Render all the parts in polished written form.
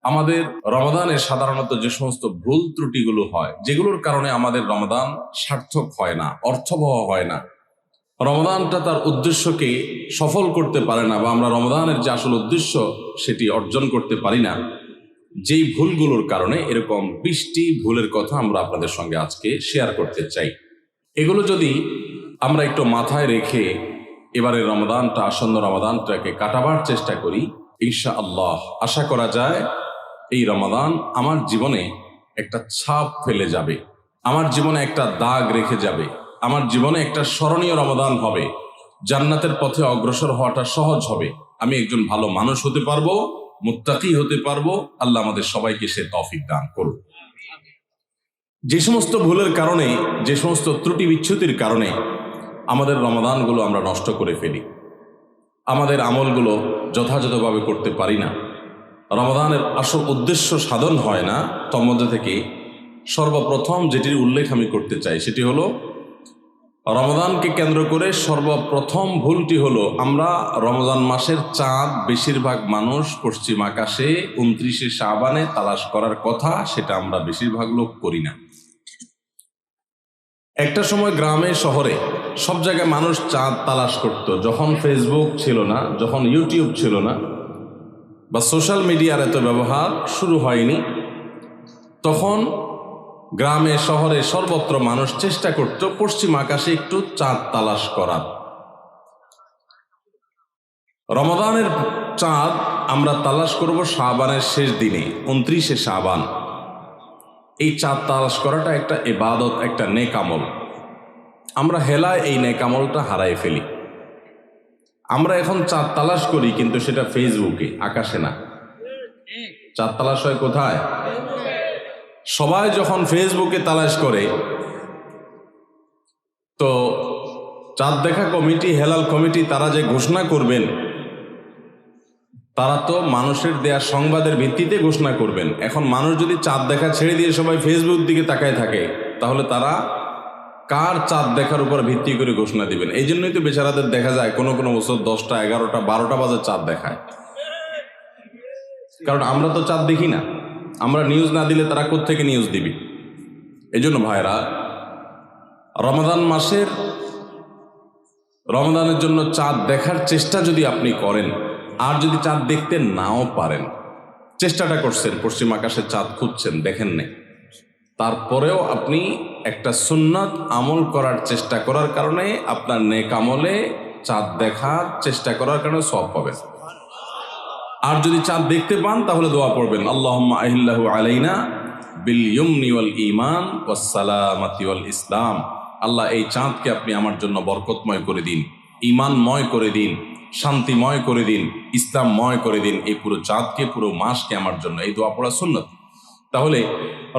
আমাদের রমাদানে সাধারণত যে সমস্ত ভুল ত্রুটিগুলো হয়, যেগুলোর কারণে আমাদের রমাদান সার্থক হয় না, অর্থবহ হয় না, রমাদানটা তার উদ্দেশ্যকে সফল করতে পারে না, বা আমরা রমাদানের যে আসল উদ্দেশ্য সেটি অর্জন করতে পারি না, যেই ভুলগুলোর কারণে এরকম 20টি ভুলের কথা আমরা আপনাদের সঙ্গে আজকে শেয়ার করতে চাই। এগুলো যদি আমরা একটু মাথায় রেখে এবারে রমাদানটা, আসন্ন রমাদানটাকে কাটাবার চেষ্টা করি, ইনশাআল্লাহ আশা করা যায় এই রমাদান আমার জীবনে একটা ছাপ ফেলে যাবে, আমার জীবনে একটা দাগ রেখে যাবে, আমার জীবনে একটা স্মরণীয় রমাদান হবে, জান্নাতের পথে অগ্রসর হওয়াটা সহজ হবে, আমি একজন ভালো মানুষ হতে পারবো, মুত্তাকি হতে পারবো। আল্লাহ আমাদের সবাইকে সে তৌফিক দান করুন। যে সমস্ত ভুলের কারণে, যে সমস্ত ত্রুটি বিচ্ছুতির কারণে আমাদের রমাদানগুলো আমরা নষ্ট করে ফেলি, আমাদের আমলগুলো যথাযথভাবে করতে পারি না, রমাদানের আসল উদ্দেশ্য সাধন হয় না, তার মধ্যে থেকে সর্বপ্রথম যেটির উল্লেখ আমি করতে চাই সেটি হলো, রমাদানকে কেন্দ্র করে সর্বপ্রথম ভুলটি হলো, আমরা রমজান মাসের চাঁদ বেশিরভাগ মানুষ পশ্চিম আকাশে 29শে শাবানে তালাশ করার কথা, সেটা আমরা বেশিরভাগ লোক করি না। একটা সময় গ্রামে শহরে সব জায়গায় মানুষ চাঁদ তালাশ করত, যখন ফেসবুক ছিল না, যখন ইউটিউব ছিল না, বা সোশ্যাল মিডিয়ার এত ব্যবহার শুরু হয়নি, তখন গ্রামে শহরে সর্বত্র মানুষ চেষ্টা করত পশ্চিম আকাশে একটু চাঁদ তালাশ করার। রমাদানের চাঁদ আমরা তালাশ করব শাবানের শেষ দিনে, 29শে শাবান। এই চাঁদ তালাশ করাটা একটা ইবাদত, একটা নেক আমল। আমরা হেলায় এই নেক আমলটা হারাই ফেলি। আমরা এখন চাঁদ তালাশ করি, কিন্তু সেটা ফেসবুকে, আকাশে না। চাঁদ তালাশ হয় কোথায়? সবাই যখন ফেসবুকে তালাশ করে, তো চাঁদ দেখা কমিটি, হেলাল কমিটি, তারা যে ঘোষণা করবেন, তারা তো মানুষের দেয়া সংবাদের ভিত্তিতে ঘোষণা করবেন। এখন মানুষ যদি চাঁদ দেখা ছেড়ে দিয়ে সবাই ফেসবুক দিকে তাকায় থাকে, তাহলে তারা কার চাঁদ দেখার উপর ভিত্তি করে ঘোষণা দিবেন? এই জন্যই তো বেচারাদের দেখা যায় কোনো কোনো বছর 10টা, 11টা, 12টা বাজে চাঁদ দেখায়, কারণ আমরা তো চাঁদ দেখি না। আমরা নিউজ না দিলে তারা কোত্থেকে নিউজ দিবি? এই জন্য ভাইরা, রমাদান মাসের, রমাদানের জন্য চাঁদ দেখার চেষ্টা যদি আপনি করেন, আর যদি চাঁদ দেখতে নাও পারেন, চেষ্টাটা করছেন, পশ্চিম আকাশে চাঁদ খুঁজছেন, দেখেন নাই, তারপরেও আপনি একটা সুন্নাত আমল করার চেষ্টা করার কারণে, আপনার নেক আমলে চাঁদ দেখার চেষ্টা করার কারণে সওয়াব পাবেন। আর যদি চাঁদ দেখতে পান, তাহলে দোয়া পড়বেন, আল্লাহুম্মা আহিল্লাহু আলাইনা বিল ইয়ুমনি ওয়াল ঈমান ওয়াস সালামাতি ওয়াল ইসলাম। আল্লাহ, এই চাঁদকে আপনি আমার জন্য বরকতময় করে দিন, ঈমানময় করে দিন, শান্তিময় করে দিন, ইসলামময় করে দিন। এই পুরো চাঁদকে, পুরো মাসকে আমার জন্য, এই দোয়া পড়া সুন্নত। তাহলে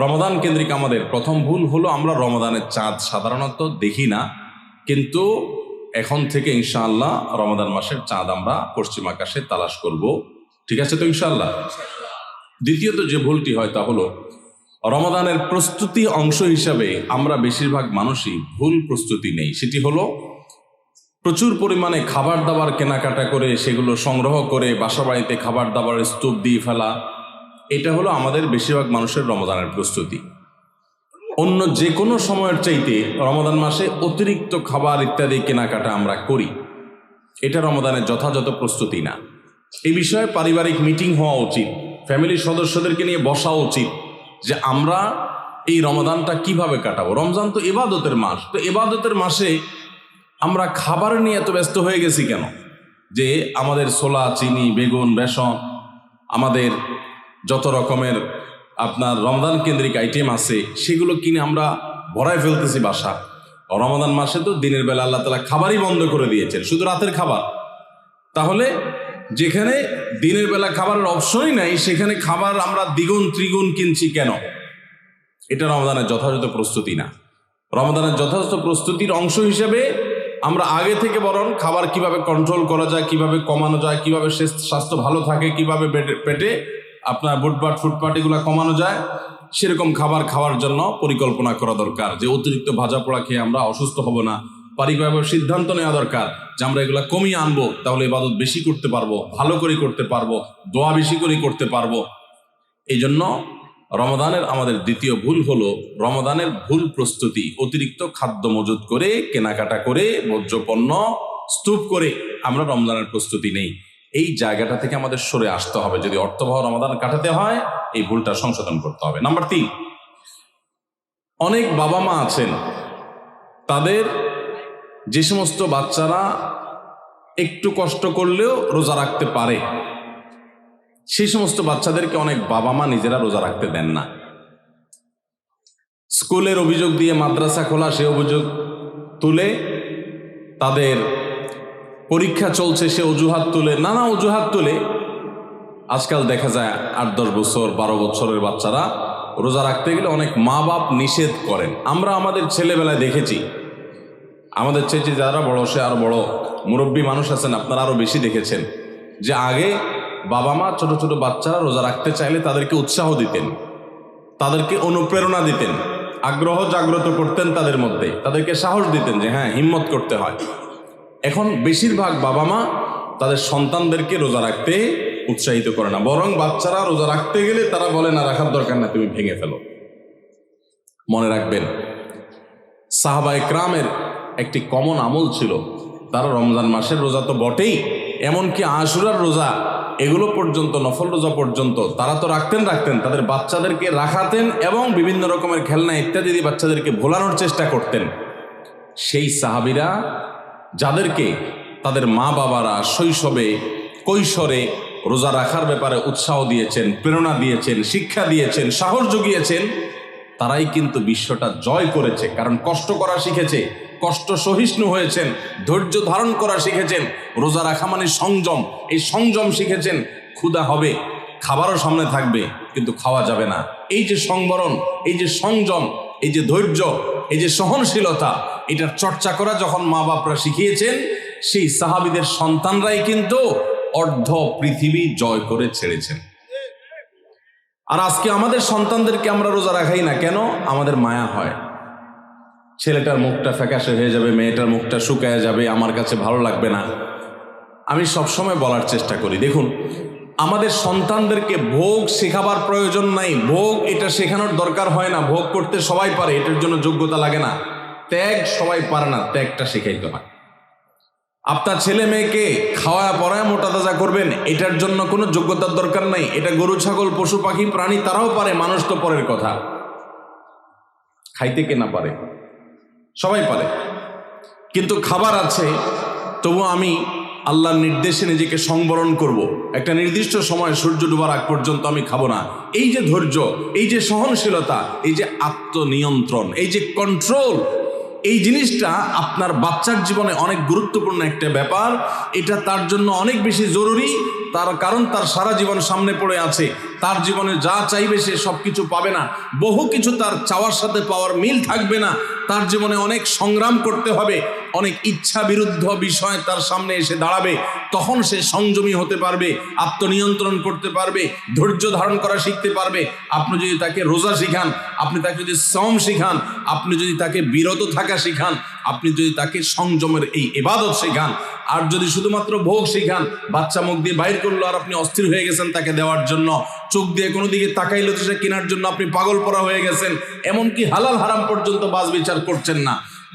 রমাদান কেন্দ্রিক আমাদের প্রথম ভুল হলো, আমরা রমাদানের চাঁদ সাধারণত দেখি না, কিন্তু এখন থেকে ইনশাআল্লাহ রমাদান মাসের চাঁদ আমরা পশ্চিম আকাশে তালাশ করব। ঠিক আছে তো ইনশাআল্লাহ? দ্বিতীয়ত যে ভুলটি হয় তা হলো, রমাদানের প্রস্তুতি অংশ হিসাবে আমরা বেশিরভাগ মানুষই ভুল প্রস্তুতি নেই। সেটি হলো, প্রচুর পরিমাণে খাবার দাবার কেনাকাটা করে, সেগুলো সংগ্রহ করে বাসা বাড়িতে খাবার দাবারের স্তূপ দিয়ে ফেলা। এটা হলো আমাদের বেশিরভাগ মানুষের রমাদানের প্রস্তুতি। অন্য যে কোনো সময়ের চাইতে রমাদান মাসে অতিরিক্ত খাবার ইত্যাদি কেনাকাটা আমরা করি, এটা রমাদানের যথাযথ প্রস্তুতি না। এই বিষয়ে পারিবারিক মিটিং হওয়া উচিত, ফ্যামিলির সদস্যদেরকে নিয়ে বসা উচিত, যে আমরা এই রমাদানটা কিভাবে কাটাবো। রমজান তো ইবাদতের মাস, তো ইবাদতের মাসে আমরা খাবার নিয়ে এত ব্যস্ত হয়ে গেছি কেন? যে আমাদের ছোলা, চিনি, বেগুন, বেসন, আমাদের যত রকমের আপনার রমজান কেন্দ্রিক আইটেম আছে, সেগুলো কিনে আমরা ভরায় ফেলতেছি বাসা। রমাদান মাসে তো দিনের বেলা আল্লাহ তাআলা খাবারই বন্ধ করে দিয়েছেন, শুধু রাতের খাবার। তাহলে যেখানে দিনের বেলা খাবারের অপশনই নাই, সেখানে খাবার আমরা দ্বিগুণ ত্রিগুণ কিনছি কেন? এটা রমাদানের যথাযথ প্রস্তুতি না। রমাদানের যথাযথ প্রস্তুতির অংশ হিসেবে আমরা আগে থেকে বরং খাবার কিভাবে কন্ট্রোল করা যায়, কিভাবে কমানো যায়, কিভাবে স্বাস্থ্য ভালো থাকে, কিভাবে পেটে আপনার বুটপাট ফুটপাট এগুলো কমানো যায়, সেরকম খাবার খাওয়ার জন্য পরিকল্পনা করা দরকার। যে অতিরিক্ত ভাজা পোড়া খেয়ে আমরা অসুস্থ হব না, পারিবারিক সিদ্ধান্ত নেওয়া দরকার যে আমরা এগুলা কমিয়ে আনবো, তাহলে ইবাদত বেশি করতে পারবো, ভালো করে করতে পারবো, দোয়া বেশি করে করতে পারবো। এই জন্য রমাদানের আমাদের দ্বিতীয় ভুল হলো রমাদানের ভুল প্রস্তুতি, অতিরিক্ত খাদ্য মজুত করে, কেনাকাটা করে, বর্জ্যপণ্য স্তূপ করে আমরা রমজানের প্রস্তুতি নেই। এই জায়গাটা থেকে আমাদের সরে আসতে হবে। যদি অর্থবহ রমাদান কাটাতে হয়, এই ভুলটা সংশোধন করতে হবে। নাম্বার 3, অনেক বাবা মা আছেন, তাদের যে সমস্ত বাচ্চারা একটু কষ্ট করলেও রোজা রাখতে পারে, সেই সমস্ত বাচ্চাদেরকে অনেক বাবা মা নিজেরা রোজা রাখতে দেন না। স্কুলের অভিযোগ দিয়ে মাদ্রাসা খোলা, সে অভিযোগ তুলে, তাদের পরীক্ষা চলছে সে অজুহাত তুলে, নানা অজুহাত তুলে আজকাল দেখা যায় 8-10 বছর 12 বছরের বাচ্চারা রোজা রাখতে গেলে অনেক মা বাপ নিষেধ করেন। আমরা আমাদের ছেলেবেলায় দেখেছি, আমাদের চেয়ে যারা বড়, সে আরো বড় মুরব্বী মানুষ আছেন, আপনারা আরো বেশি দেখেছেন, যে আগে বাবা মা ছোট ছোট বাচ্চারা রোজা রাখতে চাইলে তাদেরকে উৎসাহ দিতেন, তাদেরকে অনুপ্রেরণা দিতেন, আগ্রহ জাগ্রত করতেন তাদের মধ্যে, তাদেরকে সাহস দিতেন যে হ্যাঁ, হিম্মত করতে হয়। এখন বেশিরভাগ বাবা মা তাদের সন্তানদেরকে রোজা রাখতে উৎসাহিত করে না, বরং বাচ্চারা রোজা রাখতে গেলে তারা বলে না, রাখার দরকার না, তুমি ভেঙে ফেলো। মনে রাখবেন, সাহাবায়ে কেরামের একটি কমন আমল ছিল, তারা রমজান মাসের রোজা তো বটেই, এমনকি আশুরার রোজা, এগুলো পর্যন্ত, নফল রোজা পর্যন্ত তারা তো রাখতেন, তাদের বাচ্চাদেরকে রাখাতেন এবং বিভিন্ন রকমের খেলনা ইত্যাদি দিয়ে বাচ্চাদেরকে ভোলানোর চেষ্টা করতেন। সেই সাহাবীরা যাদেরকে তাদের মা বাবারা শৈশবে কৈশোরে রোজা রাখার ব্যাপারে উৎসাহ দিয়েছেন, প্রেরণা দিয়েছেন, শিক্ষা দিয়েছেন, সাহস জুগিয়েছেন, তারাই কিন্তু বিশ্বটা জয় করেছে। কারণ কষ্ট করা শিখেছে, কষ্ট সহিষ্ণু হয়েছেন, ধৈর্য ধারণ করা শিখেছেন। রোজা রাখা মানে সংযম, এই সংযম শিখেছেন। ক্ষুধা হবে, খাবারও সামনে থাকবে, কিন্তু খাওয়া যাবে না। এই যে সংবরণ, এই যে সংযম, এই যে ধৈর্য, এই যে সহনশীলতা, এটার চর্চা করা যখন মা বাপরা শিখিয়েছেন, সেই সাহাবীদের সন্তানরাই কিন্তু অর্ধ পৃথিবী জয় করে ছেড়েছেন। আর আজকে আমাদের সন্তানদেরকে আমরা রোজা রাখাই না কেন? আমাদের মায়া হয়, ছেলেটার মুখটা ফ্যাকাশে হয়ে যাবে, মেয়েটার মুখটা শুকায় যাবে, আমার কাছে ভালো লাগবে না। আমি সবসময় বলার চেষ্টা করি, দেখুন, আমাদের সন্তানদেরকে ভোগ শেখাবার প্রয়োজন নাই, ভোগ এটা শেখানোর দরকার হয় না। ভোগ করতে সবাই পারে, এটার জন্য যোগ্যতা লাগে না। ত্যাগ সবাই পারে না, ত্যাগটা শেখাইতে হয়। আপনার ছেলে মেয়েকে খাওয়া পড়ায় মোটা তাজা করবেন, এটার জন্য কোনো যোগ্যতার দরকার নাই। এটা গরু ছাগল পশু পাখি প্রাণী তারাও পারে, মানুষ তো পরের কথা। খাইতে কে না পারে? সবাই পারে। কিন্তু খাবার আছে, তবু আমি আল্লাহর নির্দেশে নিজেকে সংবরণ করব। একটা নির্দিষ্ট সময় সূর্য ডুবার আগ পর্যন্ত আমি খাবো না। এই যে ধৈর্য, এই যে সহনশীলতা, এই যে আত্মনিয়ন্ত্রণ, এই যে কন্ট্রোল, এই জিনিসটা আপনার বাচ্চার জীবনে অনেক গুরুত্বপূর্ণ একটা ব্যাপার। এটা তার জন্য অনেক বেশি জরুরি, তার কারণ তার সারা জীবন সামনে পড়ে আছে। তার জীবনে যা চাইবে সে সব কিছু পাবে না, বহু কিছু তার চাওয়ার সাথে পাওয়ার মিল থাকবে না। তার জীবনে অনেক সংগ্রাম করতে হবে, অনেক ইচ্ছা বিরুদ্ধ বিষয় তার সামনে এসে দাঁড়াবে। তখন সে সংযমী হতে পারবে, আত্মনিয়ন্ত্রণ করতে পারবে, ধৈর্য ধারণ করা শিখতে পারবে। আপনি যদি তাকে রোজা শিখান, আপনি তাকে যদি সওম শিখান, আপনি যদি তাকে বিরত থাকা শিখান, আপনি যদি তাকে সংযমের এই ইবাদত শেখান, আর যদি শুধুমাত্র ভোগ শিখান, বাচ্চা মুখ দিয়ে বাইর করলো আর আপনি অস্থির হয়ে গেছেন তাকে দেওয়ার জন্য, চোখ দিয়ে কোনো দিকে তাকাইলো তো সে কেনার জন্য আপনি পাগল পড়া হয়ে গেছেন, এমনকি হালাল হারাম পর্যন্ত বাজ বিচার করছেন না।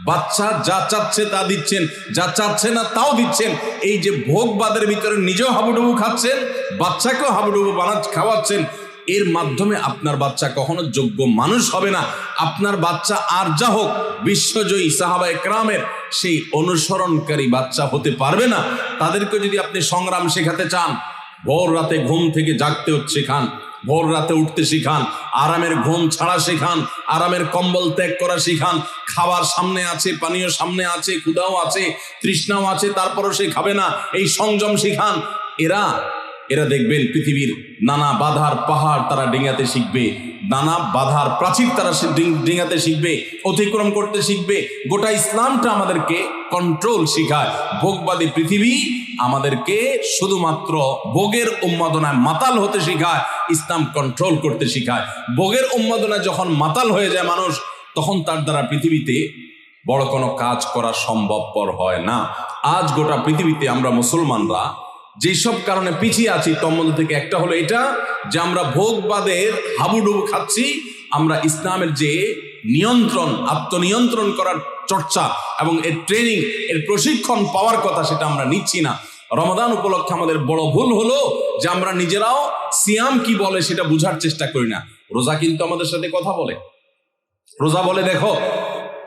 বাচ্চা যা চাচ্ছে তা দিচ্ছেন, যা চাচ্ছে না তাও দিচ্ছেন। এই যে ভোগবাদের ভিতরে নিজেও হাবুডুবু খাচ্ছেন, বাচ্চাকেও হাবুডুবু খাওয়াচ্ছেন। এর মাধ্যমে আপনার বাচ্চা কখনো যোগ্য মানুষ হবে না। আপনার বাচ্চা আর যা হোক, বিশ্বজয়ী সাহাবায়ে কেরামের সেই অনুসরণকারী বাচ্চা হতে পারবে না। তাদেরকে যদি আপনি সংগ্রাম শেখাতে চান, ভোর রাতে ঘুম থেকে জাগতে শেখান, ভোর রাতে উঠতে শিখান, আরামের ঘুম ছাড়া শেখান, আরামের কম্বল ত্যাগ করা শিখান। খাবার সামনে আছে, পানীয় সামনে আছে, ক্ষুধাও আছে, তৃষ্ণাও আছে, তারপরও সে খাবে না, এই সংযম শিখান। এরা দেখবেন পৃথিবীর নানা বাধার পাহাড় তারা ডিঙাতে শিখবে, নানা বাধার প্রাচীর তারা ডিঙাতে শিখবে, অতিক্রম করতে শিখবে। গোটা ইসলামটা আমাদেরকে কন্ট্রোল শিখায়। ভোগবাদী পৃথিবী আমাদেরকে শুধুমাত্র ভোগের উন্মাদনায় মাতাল হতে শিখায়, ইসলাম কন্ট্রোল করতে শিখায়। ভোগের উন্মাদনায় যখন মাতাল হয়ে যায় মানুষ, তখন তার দ্বারা পৃথিবীতে বড় কোনো কাজ করা সম্ভবপর হয় না। আজ গোটা পৃথিবীতে আমরা মুসলমানরা যেসব কারণে পিছিয়ে আছি তোর মধ্যে থেকে একটা হলো এটা যে আমরা ভোগবাদের হাবুডুবু খাচ্ছি, আমরা ইসলামের যে নিয়ন্ত্রণ, আত্মনিয়ন্ত্রণ করার চর্চা এবং এর ট্রেনিং, এর প্রশিক্ষণ পাওয়ার কথা সেটা আমরা নিচ্ছি না। রমাদান উপলক্ষে আমাদের বড় ভুল হলো যে আমরা নিজেরাও সিয়াম কি বলে সেটা বুঝার চেষ্টা করি না। রোজা কিন্তু আমাদের সাথে কথা বলে। রোজা বলে, দেখো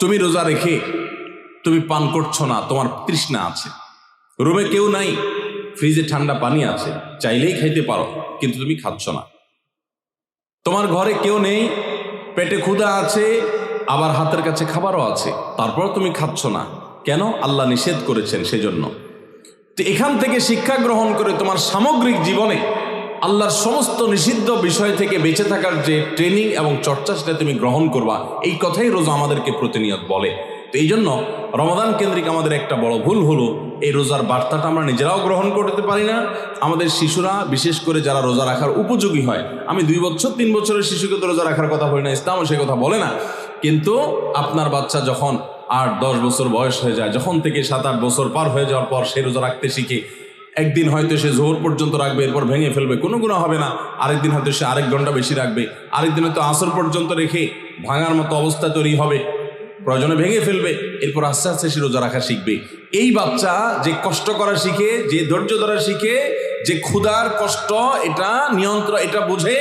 তুমি রোজা রেখে তুমি পান করছো না, তোমার তৃষ্ণা আছে, রুমে কেউ নাই, ফ্রিজে ঠান্ডা পানি আছে, চাইলেই খাইতে পারো কিন্তু তুমি খাচ্ছ না। তোমার ঘরে কেউ নেই, পেটে ক্ষুধা আছে, আবার হাতের কাছে খাবারও আছে, তারপর তুমি খাচ্ছ না কেন? আল্লাহ নিষেধ করেছেন সেজন্য। তো এখান থেকে শিক্ষা গ্রহণ করে তোমার সামগ্রিক জীবনে আল্লাহর সমস্ত নিষিদ্ধ বিষয় থেকে বেঁচে থাকার যে ট্রেনিং এবং চর্চা সেটা তুমি গ্রহণ করবা, এই কথাই রোজা আমাদেরকে প্রতিনিয়ত বলে। তো এই জন্য রমাদান কেন্দ্রিক আমাদের একটা বড় ভুল হলো এই রোজার বার্তাটা আমরা নিজেরাও গ্রহণ করতে পারি না। আমাদের শিশুরা, বিশেষ করে যারা রোজা রাখার উপযোগী হয়, আমি 2 বছর 3 বছরের শিশুকে তো রোজা রাখার কথা বলি না, ইসলামও সে কথা বলে না, কিন্তু আপনার বাচ্চা যখন 8-10 বছর বয়স হয়ে যায়, যখন থেকে 7-8 বছর পার হয়ে যাওয়ার পর সে রোজা রাখতে শিখে, একদিন হয়তো সে জোহর পর্যন্ত রাখবে, এরপর ভেঙে ফেলবে, কোনো গুনাহ হবে না। আরেকদিন হয়তো সে আরেক ঘন্টা বেশি রাখবে, আরেকদিন হয়তো আসর পর্যন্ত রেখে ভাঙার মতো অবস্থা তৈরি হবে, প্রয়োজনে ভেঙে ফেলবে, এরপর আস্তে আস্তে সে রোজা রাখা শিখবে। এই বাচ্চা যে কষ্ট করা শিখে, যে ধৈর্য ধরা শিখে, যে ক্ষুধার কষ্ট এটা নিয়ন্ত্রণ এটা বুঝে,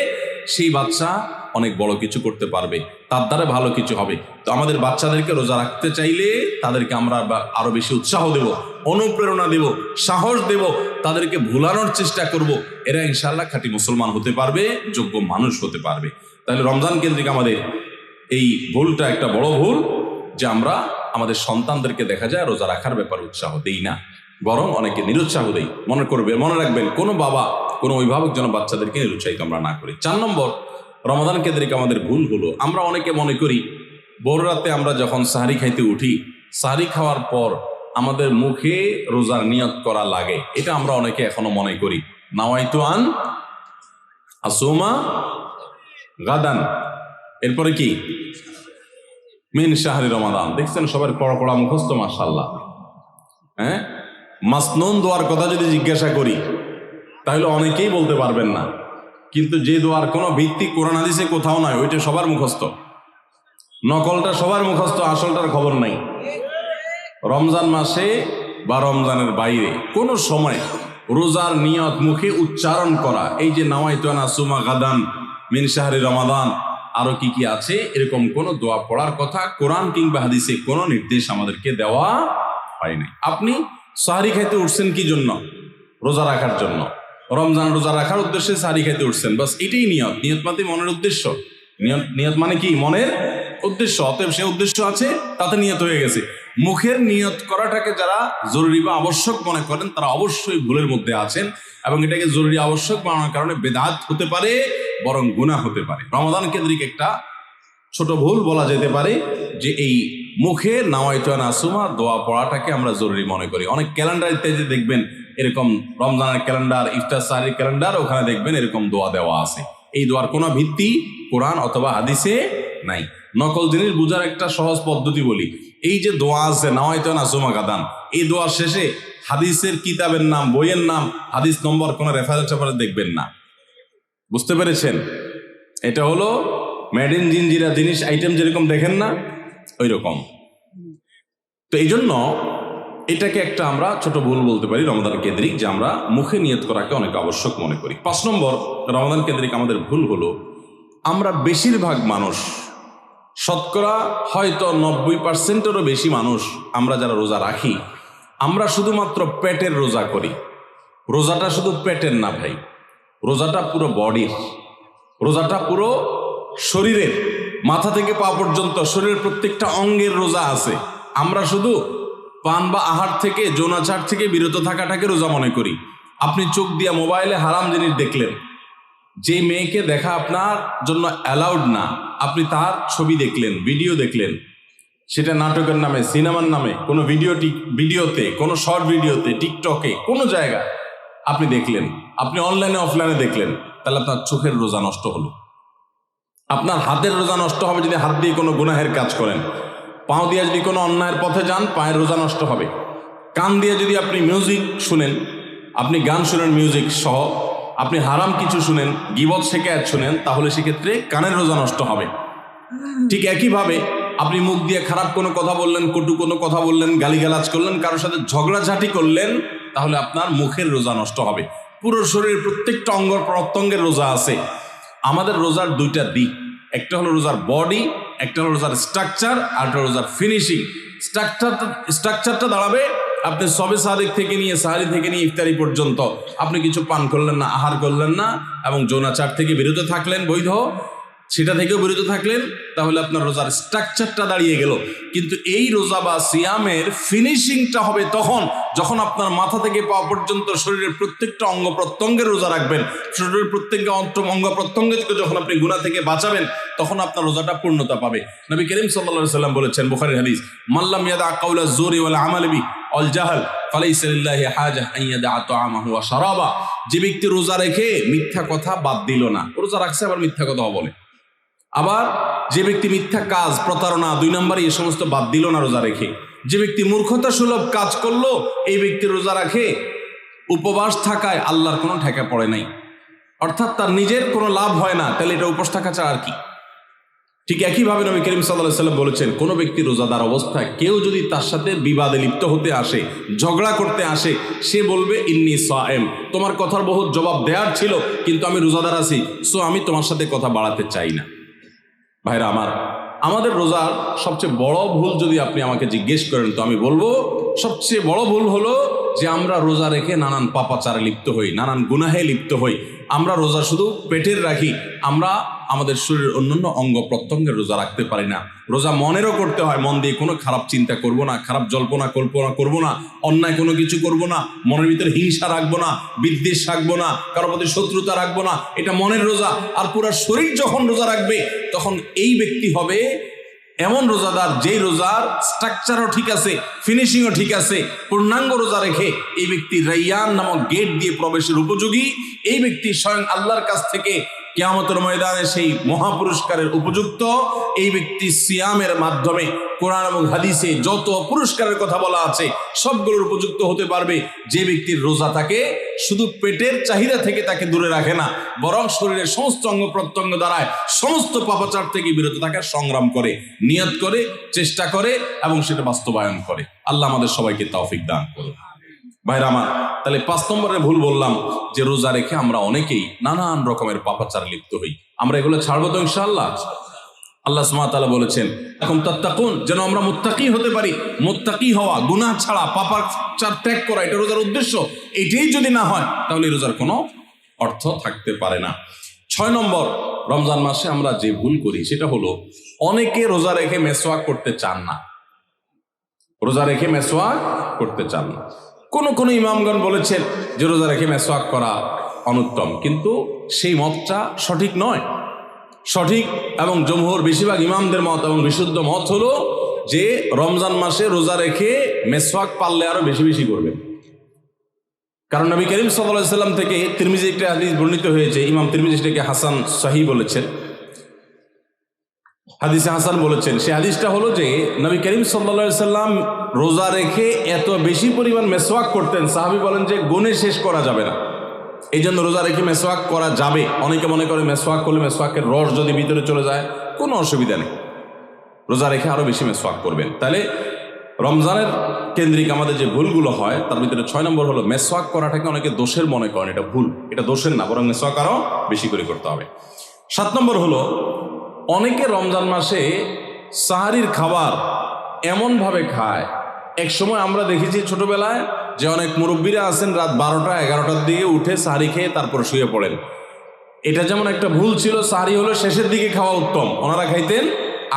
সেই বাচ্চা অনেক বড় কিছু করতে পারবে, তার দ্বারা ভালো কিছু হবে। তো আমাদের বাচ্চাদেরকে রোজা রাখতে চাইলে তাদেরকে আমরা আরো বেশি উৎসাহ দেব, অনুপ্রেরণা দেব, সাহস দেব, তাদেরকে ভুলানোর চেষ্টা করব। এরা ইনশাআল্লাহ খাঁটি মুসলমান হতে পারবে, যোগ্য মানুষ হতে পারবে। তাহলে রমজান কেন্দ্রিক আমাদের এই ভুলটা একটা বড় ভুল যে আমরা আমাদের সন্তানদেরকে দেখা যায় রোজা রাখার ব্যাপারে উৎসাহ দেই না, বরং অনেকে নিরুৎসাহ দেই। মনে রাখবেন, কোনো বাবা, কোনো অভিভাবক যেন বাচ্চাদেরকে নিরুৎসাহিত আমরা না করি। 4 নম্বর রমাদান কেন্দ্রিক আমাদের ভুল হলো, আমরা অনেকে মনে করি ভোর রাতে আমরা যখন সাহারি খাইতে উঠি, সাহারি খাওয়ার পর আমাদের মুখে রোজার নিয়ত করা লাগে। এটা আমরা অনেকে এখনো মনে করি, নাওয়াইতু আন আসুমা গাদান, এরপরে কি মিন শাহরি রমাদান। দেখছেন সবার পড়া পড়া মুখস্থ, মাশাআল্লাহ। হ্যাঁ, মাসনুন দোয়ার কথা যদি জিজ্ঞাসা করি তাহলে অনেকেই বলতে পারবেন না, কিন্তু যে দোয়ার কোনো ভিত্তি কোরআন হাদিসে কোথাও নাই, ওইটা সবার মুখস্থ। নকলটা সবার মুখস্থ, আসলটার খবর নাই। রমজান মাসে বা রমজানের বাইরে কোনো সময় রোজার নিয়ত মুখে উচ্চারণ করা, এই যে নাওয়াইতু আন আসুমা গাদান মিন শাহরি রমাদান, আরো কি কি আছে, এরকম কোন দোয়া পড়ার কথা কোরআন কিংবা হাদিসে কোনো নির্দেশ আমাদেরকে দেওয়া হয়নি। আপনি সাহারি খাইতে উঠছেন কি জন্য? রোজা রাখার জন্য। রমজান রোজা রাখার উদ্দেশ্যে সাহারি খাইতে উঠছেন, বাস এটাই নিয়ত। নিয়ত মানে মনের উদ্দেশ্য, নিয়ত মানে কি? মনের উদ্দেশ্য। অতএব সে উদ্দেশ্য আছে, তাতে নিয়ত হয়ে গেছে। মুখের নিয়ত করাটাকে যারা জরুরি বা আবশ্যক মনে করেন তারা অবশ্যই ভুলের মধ্যে আছেন, এবং এটাকে জরুরি আবশ্যক বানানোর কারণে বেদাত হতে পারে, বরং গুনাহ হতে পারে। রমাদান কেন্দ্রিক একটা ছোট ভুল বলা যেতে পারে যে এই মুখে নাওয়াইতু আন আসুমা দোয়া পড়াটাকে আমরা জরুরি মনে করি। অনেক ক্যালেন্ডার ইত্যাদি দেখবেন এরকম রমজানের ক্যালেন্ডার, ইফতার সাহারির ক্যালেন্ডার, ওখানে দেখবেন এরকম দোয়া দেওয়া আছে। এই দোয়ার কোনো ভিত্তি কোরআন অথবা হাদিসে নাই। নকল জিনিস বুঝার একটা সহজ পদ্ধতি বলি, এই যে দোয়া আছে নাওয়াইতু আন আসুমা গাদান, এই দোয়ার শেষে হাদিসের কিতাবের নাম, বইয়ের নাম, হাদিস নম্বর, কোনো রেফারেন্স দেখবেন না। বুঝতে পেরেছেন? এটা হলো মেড ইন জিনজিরা জিনিস আইটেম যেরকম দেখেন না, ওই রকম। তো এই জন্য এটাকে একটা আমরা ছোট ভুল বলতে পারি রমাদান কেন্দ্রিক, যে আমরা মুখে নিয়ত করাকে অনেক আবশ্যক মনে করি। 5 নম্বর রমাদান কেন্দ্রিক আমাদের ভুল হলো, আমরা বেশিরভাগ মানুষ, শতকরা হয়তো 90%-এরও বেশি মানুষ, আমরা যারা রোজা রাখি, আমরা শুধুমাত্র পেটের রোজা করি। রোজাটা শুধু পেটের না ভাই, রোজাটা পুরো বডির, রোজাটা পুরো শরীরের, মাথা থেকে পা পর্যন্ত শরীরের প্রত্যেকটা অঙ্গের রোজা আছে। আমরা শুধু পান বা আহার থেকে, যৌনাচার থেকে বিরত থাকাটাকে রোজা মনে করি। আপনি চোখ দিয়ে মোবাইলে হারাম জিনিস দেখলেন, যে মেয়েকে দেখা আপনার জন্য অ্যালাউড না, আপনি তার ছবি দেখলেন, ভিডিও দেখলেন, সেটা নাটকের নামে, সিনেমার নামে, কোনো ভিডিওতে, কোনো শর্ট ভিডিওতে, টিকটকে, কোনো জায়গায় আপনি দেখলেন, আপনি অনলাইনে অফলাইনে দেখলেন, তাহলে আপনার চোখের রোজা নষ্ট হলো। আপনার হাতের রোজা নষ্ট হবে যদি হাত দিয়ে কোনো গুনাহের কাজ করেন। পাও দিয়ে যদি কোনো অন্যায়ের পথে যান, পায়ের রোজা নষ্ট হবে। কান দিয়ে যদি আপনি মিউজিক শুনেন, আপনি গান শুনেন মিউজিক সহ, আপনি হারাম কিছু শুনেন, গীবত শিকায়াত শুনেন, তাহলে সেক্ষেত্রে কানের রোজা নষ্ট হবে। ঠিক একইভাবে আপনি মুখ দিয়ে খারাপ কোনো কথা বললেন, কটু কোনো কথা বললেন, গালিগালাজ করলেন, কারোর সাথে ঝগড়াঝাটি করলেন, তাহলে আপনার মুখের রোজা নষ্ট হবে। পুরো শরীরের প্রত্যেকটা অঙ্গ প্রত্যঙ্গের রোজা আছে। আমাদের রোজার দুইটা দিক, একটা হলো রোজার বডি, একটা হলো রোজার স্ট্রাকচার, আর একটা রোজার ফিনিশিং। স্ট্রাকচারটা দাঁড়াবে আপনি সবে সাদিক থেকে নিয়ে সাহারি থেকে নিয়ে ইফতারি পর্যন্ত আপনি কিছু পান করলেন না, আহার করলেন না, এবং যৌনাচার থেকে বিরত থাকলেন, বৈধ সেটা থেকেও বিরত থাকলেন, তাহলে আপনার রোজার স্ট্রাকচারটা দাঁড়িয়ে গেল। কিন্তু এই রোজা বা সিয়ামের ফিনিশিংটা হবে তখন যখন আপনার মাথা থেকে পা পর্যন্ত শরীরের প্রত্যেকটা অঙ্গ প্রত্যঙ্গের রোজা রাখবেন। শরীরের প্রত্যেকটা অঙ্গ প্রত্যঙ্গে যখন আপনি গুনাহ থেকে বাঁচাবেন, তখন আপনার রোজাটা পূর্ণতা পাবে। নবী করিম সাল্লাল্লাহু আলাইহি সাল্লাম বলেছেন, বুখারীর হাদিস, মাল্লাম ইয়াদা কাউলা যুরি ওয়াল আমাল বি অল জাহাল ফালাইসা লিল্লাহি হাজা আন ইয়াদা তাআমাহু ওয়া শারাবা। যে ব্যক্তি রোজা রেখে মিথ্যা কথা বাদ দিল না, রোজা রাখছে আবার মিথ্যা কথা বলে, আবার যে ব্যক্তি মিথ্যা কাজ, প্রতারণা, 2 নম্বরে এই সমস্ত বাদ দিল না রোজা রেখে, যে ব্যক্তি মূর্খতা সুলভ কাজ করলো, এই ব্যক্তি রোজা রাখে উপবাস থাকায় আল্লাহর কোনো ঠেকা পড়ে নাই, অর্থাৎ তার নিজের কোনো লাভ হয় না, তাহলে এটা উপোস থাকা ছাড়া আর কি। ঠিক একইভাবে নবী করিম সাল্লাল্লাহু আলাইহি সাল্লাম বলেছেন, কোনো ব্যক্তি রোজাদার অবস্থায় কেউ যদি তার সাথে বিবাদে লিপ্ত হতে আসে, ঝগড়া করতে আসে, সে বলবে ইন্নী সায়েম, তোমার কথার বহুত জবাব দেওয়ার ছিল, কিন্তু আমি রোজাদার আছি, সো আমি তোমার সাথে কথা বাড়াতে চাই না। ভাইরা আমার, আমাদের রোজার সবচেয়ে বড় ভুল যদি আপনি আমাকে জিজ্ঞেস করেন, তো আমি বলবো সবচেয়ে বড় ভুল হলো যে আমরা রোজা রেখে নানান পাপাচারে লিপ্ত হই, নানান গুনাহে লিপ্ত হই। আমরা রোজা শুধু পেটের রাখি, আমরা আমাদের শরীরের অন্যান্য অঙ্গ প্রত্যঙ্গের রোজা রাখতে পারি না। রোজা মনেরও করতে হয়, মন দিয়ে কোনো খারাপ চিন্তা করব না, খারাপ জল্পনা কল্পনা করব না, অন্যায় কোনো কিছু করব না, মনের ভিতরে হিংসা রাখবো না, বিদ্বেষ রাখবো না, কারোর প্রতি শত্রুতা রাখবো না, এটা মনের রোজা। আর পুরো শরীর যখন রোজা রাখবে, তখন এই ব্যক্তি হবে এমন রোজাদার যেই রোজার স্ট্রাকচারও ঠিক আছে, ফিনিশিংও ঠিক আছে, পূর্ণাঙ্গ রোজা রেখে এই ব্যক্তি রাইয়ান নামক গেট দিয়ে প্রবেশের উপযোগী। এই ব্যক্তি স্বয়ং আল্লাহর কাছ থেকে কিয়ামতের ময়দানে সেই মহাপুরস্কারের উপযুক্ত। এই ব্যক্তি সিয়ামের মাধ্যমে কোরআন এবং হাদিসে যত পুরস্কারের কথা বলা আছে সবগুলোর উপযুক্ত হতে পারবে। যে ব্যক্তির রোজা থাকে শুধু পেটের চাহিদা থেকে তাকে দূরে রাখে না, বরং শরীরের সমস্ত অঙ্গ প্রত্যঙ্গ দ্বারায় সমস্ত পাপাচার থেকে বিরত থাকার সংগ্রাম করে, নিয়ত করে, চেষ্টা করে এবং সেটা বাস্তবায়ন করে। আল্লাহ আমাদের সবাইকে তৌফিক দান করুন। ভাইরা আমার, তাহলে 5 নম্বরের ভুল বললাম যে রোজা রেখে আমরা অনেকেই নানান রকমের পাপাচারে লিপ্ত হই। আমরা এগুলো ছাড়বো তো ইনশাআল্লাহ। আল্লাহ সুবহানাহু ওয়া তাআলা বলেছেন, এখন তাত্তাকুন, যেন আমরা মুত্তাকি হতে পারি। মুত্তাকি হওয়া, গুনাহ ছাড়া, পাপাচার ত্যাগ করা, এটা রোজার উদ্দেশ্য। এটাই যদি না হয় তাহলে রোজার কোনো অর্থ থাকতে পারে না। 6 নম্বর, রমজান মাসে আমরা যে ভুল করি সেটা হলো অনেকে রোজা রেখে মেসওয়াক করতে চান না। রোজা রেখে মেসওয়াক করতে চান না। কোন ইমামগণ বলেছেন যে রোজা রেখে মেসওয়াক করা অনুত্তম, কিন্তু সেই মতটা সঠিক নয়। সঠিক এবং জমহুর বেশিরভাগ ইমামদের মত এবং বিশুদ্ধ মত হলো যে রমজান মাসে রোজা রেখে মেসওয়াক পারলে আরো বেশি বেশি করবেন। কারণ নবী করিম সাল্লাল্লাহু আলাইহি সাল্লাম থেকে তিরমিজি একটা হাদিস বর্ণিত হয়েছে, ইমাম তিরমিজি সেটাকে হাসান সহিহ বলেছেন, হাদিসে হাসান বলেছেন। সেই হাদিসটা হলো যে নবী করিম সাল্লাল্লাহু আলাইহি সাল্লাম রোজা রেখে এত বেশি পরিমাণ মেসওয়াক করতেন, সাহাবী বলেন যে গুণে শেষ করা যাবে না। এই জন্য রোজা রেখে মেসওয়াক করা যাবে। অনেকে মনে করে মেসওয়াক করলে মেসওয়াকের রস যদি ভিতরে চলে যায় কোনো অসুবিধা নেই, রোজা রেখে আরো বেশি মেসওয়াক করবেন। তাহলে রমজানের কেন্দ্রিক আমাদের যে ভুলগুলো হয় তার ভিতরে 6 নম্বর হলো মেসওয়াক করাটাকে অনেকে দোষের মনে করেন। এটা ভুল, এটা দোষের না, বরং মেসওয়াক আরো বেশি করে করতে হবে। 7 নম্বর হলো অনেকে রমজান মাসে সাহারির খাবার এমনভাবে খায়। এক সময় আমরা দেখেছি ছোটবেলায় যে অনেক মুরব্বীরা আছেন রাত 12টা-11টার দিকে উঠে সাহারি খেয়ে তারপর শুয়ে পড়েন। এটা যেমন একটা ভুল ছিল, সাহারি হলো শেষের দিকে খাওয়া উত্তম, ওনারা খাইতেন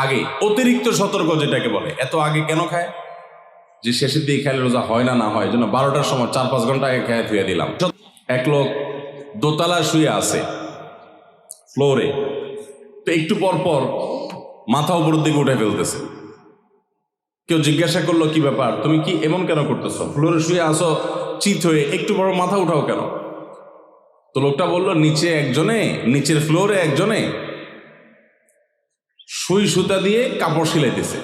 আগে। অতিরিক্ত সতর্ক যেটাকে বলে, এত আগে কেন খায়? যে শেষের দিকে খাইলে রোজা হয় না, না হয়, এই জন্য 12টার সময় 4-5 ঘন্টা আগে খেয়ে ধুয়ে দিলাম। এক লোক দোতলা শুয়ে আছে ফ্লোরে, তো একটু পর পর মাথা উপরের দিকে উঠে ফেলতেছে। কেউ জিজ্ঞাসা করলো, কি ব্যাপার, তুমি কি এমন কেন করতেছো? ফ্লোরে শুয়ে আসো চিত হয়ে, একটু পর মাথা উঠাও কেন? তো লোকটা বললো, নিচের ফ্লোরে একজনে সুই সুতা দিয়ে কাপড় সিলাইতেছে,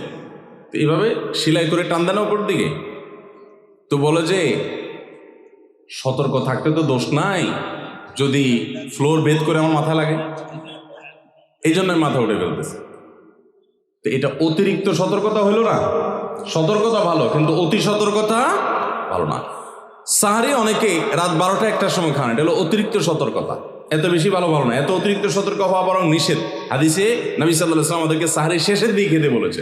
তো এইভাবে সেলাই করে টান দেন উপর দিকে। তো বলে যে সতর্ক থাকতে তো দোষ নাই, যদি ফ্লোর ভেদ করে আমার মাথা লাগে, এই জন্য মাথা উঠে ফেলতেছে। তো এটা অতিরিক্ত সতর্কতা হলো না। সতর্কতা ভালো, কিন্তু অতি সতর্কতা ভালো না। সাহারি অনেকে রাত 12টা-1টার সময় খান, এটা হলো অতিরিক্ত সতর্কতা। এত বেশি ভালো না, এত অতিরিক্ত সতর্ক হওয়া বরং নিষেধ। হাদিসে নবী সাল্লাল্লাহু আলাইহি ওয়াসাল্লাম আমাদেরকে সাহারি শেষের দিকে খেতে বলেছে।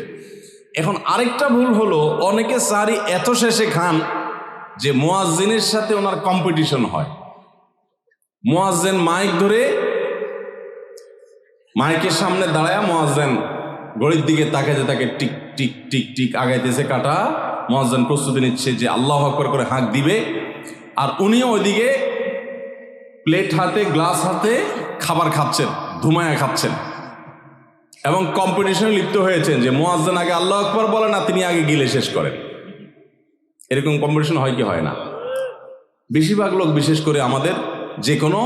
এখন আরেকটা ভুল হলো, অনেকে সাহারি এত শেষে খান যে মুয়াজ্জিনের সাথে ওনার কম্পিটিশন হয়। মুয়াজ্জিন মাইক ধরে, মাইকের সামনে দাঁড়ায় মুয়াজ্জিন ঘড়ির দিকে তাকাইতে তাকে টিক টিক টিক টিক আগাইতেছে কাটা। মুয়াজ্জিন প্রস্তুতি নিচ্ছে যে আল্লাহু আকবার করে হাঁক দিবে, আর উনিও ওইদিকে প্লেট হাতে গ্লাস হাতে খাবার খাচ্ছেন, ধুমায়া খাচ্ছেন, এবং কম্পিটিশনে লিপ্ত হয়েছেন যে মুয়াজ্জিন আগে আল্লাহু আকবার বলে না, তিনি আগে গিলে শেষ করেন। এরকম কম্পিটিশন হয় কি হয় না? বেশিরভাগ লোক, বিশেষ করে আমাদের যে কোনো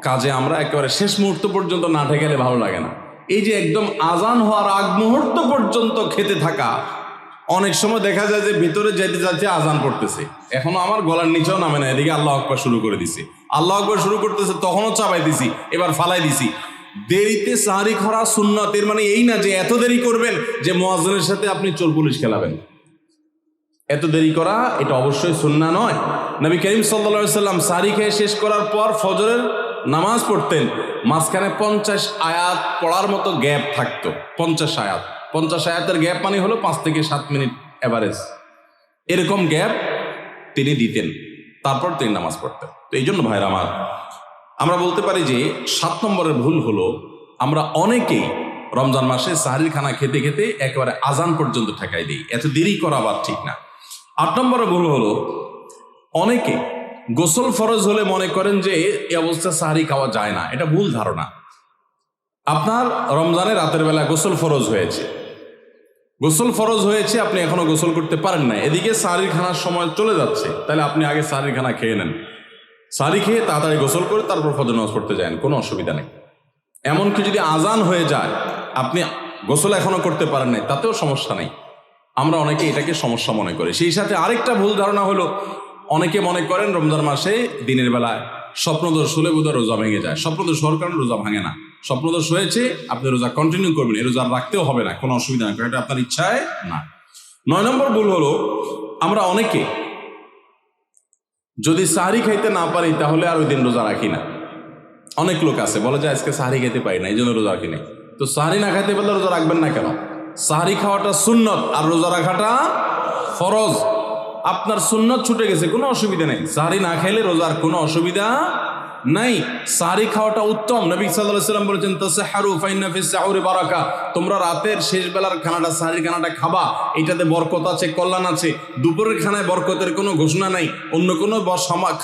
কাজে আমরা একেবারে শেষ মুহূর্ত পর্যন্ত না ঠেকালে ভালো লাগে না। এই যে একদম আজান হওয়ার আগ মুহূর্ত পর্যন্ত খেতে থাকা, অনেক সময় দেখা যায় যে ভিতরে যেতে যাচ্ছে আজান পড়তেছে, এখনো আমার গলার নিচেও নামে না, এদিকে আল্লাহু আকবার শুরু করে দিছি, আল্লাহু আকবার শুরু করতেছে, তখনও চাপাই দিছি, এবার ফালাই দিছি। দেরিতে সাহারি খাওয়া সুন্নাত, এর মানে এই না যে এত দেরি করবেন যে মুয়াজ্জিনের সাথে আপনি চোর পুলিশ খেলাবেন। এত দেরি করা এটা অবশ্যই সুন্নাহ নয়। নবী করিম সাল্লাল্লাহু আলাইহি ওয়াসাল্লাম সাহারি খেয়ে শেষ করার পর ফজরের নামাজ পড়তেন, মাঝখানে 50 আয়াত পড়ার মতো গ্যাপ থাকতো। 50 আয়াতের গ্যাপ মানে হলো 5 থেকে 7 মিনিট এভারেজ, এরকম গ্যাপ তিনি দিতেন, তারপর তিনি নামাজ পড়তেন। তো এই জন্য ভাইরা আমার, আমরা বলতে পারি যে 7 নম্বরের ভুল হলো, আমরা অনেকেই রমজান মাসে সাহারির খানা খেতে খেতে একেবারে আজান পর্যন্ত ঠেকাই দিই। এত দেরি করা আবার ঠিক না। 8 নম্বরের ভুল হলো, অনেকে গোসল ফরজ হলে মনে করেন যে এই অবস্থা সাহারি খাওয়া যায় না। এটা ভুল ধারণা। আপনার রমজানে রাতের বেলা গোসল ফরজ হয়েছে, আপনি এখনো গোসল করতে পারেন না, এদিকে সাহারির খানার সময় চলে যাচ্ছে, তাহলে আপনি আগে সাহারির খানা খেয়ে নেন, সাহারি খেয়ে তাড়াতাড়ি গোসল করে তারপর ফজর নামাজ পড়তে যান, কোনো অসুবিধা নেই। এমনকি যদি আজান হয়ে যায়, আপনি গোসল এখনো করতে পারেন নাই, তাতেও সমস্যা নেই। আমরা অনেকে এটাকে সমস্যা মনে করি। সেই সাথে আরেকটা ভুল ধারণা হলো, অনেকে মনে করেন রমজান মাসে দিনের বেলায় স্বপ্নদোষ হলে বোধহয় রোজা ভেঙে যায়। স্বপ্নদোষ হওয়ার কারণে রোজা ভাঙে না। স্বপ্নদোষ হয়েছে, আপনি রোজা কন্টিনিউ করবেন, এই রোজা রাখতেও হবে না, কোনো অসুবিধা নেই, এটা আপনার ইচ্ছায় না। 9 নম্বর ভুল হলো, আমরা অনেকে যদি সাহারি খাইতে না পারি তাহলে আর ওই দিন রোজা রাখি না। অনেক লোক আছে বলে যে আজকে সাহারি খেতে পারি না, এই জন্য রোজা রাখি না। তো সাহারি না খাইতে পারলে রোজা রাখবেন না কেন? সাহারি খাওয়াটা সুন্নত আর রোজা রাখাটা ফরজ। আপনার সুন্নত ছুটে গেছে, কোনো অসুবিধা নেই, সাহারি না খাইলে রোজার কোনো অসুবিধা নাই। সাহারি খাওয়াটা উত্তম। নবী সাল্লাল্লাহু আলাইহি ওয়াসাল্লাম বলেছেন, তাসাহহারু ফাইন্না ফিস সাহুরি বারাকা, তোমরা রাতের শেষ বেলার খানাটা, সাহারির খানাটা খাবা, এটাতে বরকত আছে, কল্যাণ আছে। দুপুরের খানায় বরকতের কোনো ঘোষণা নাই, অন্য কোনো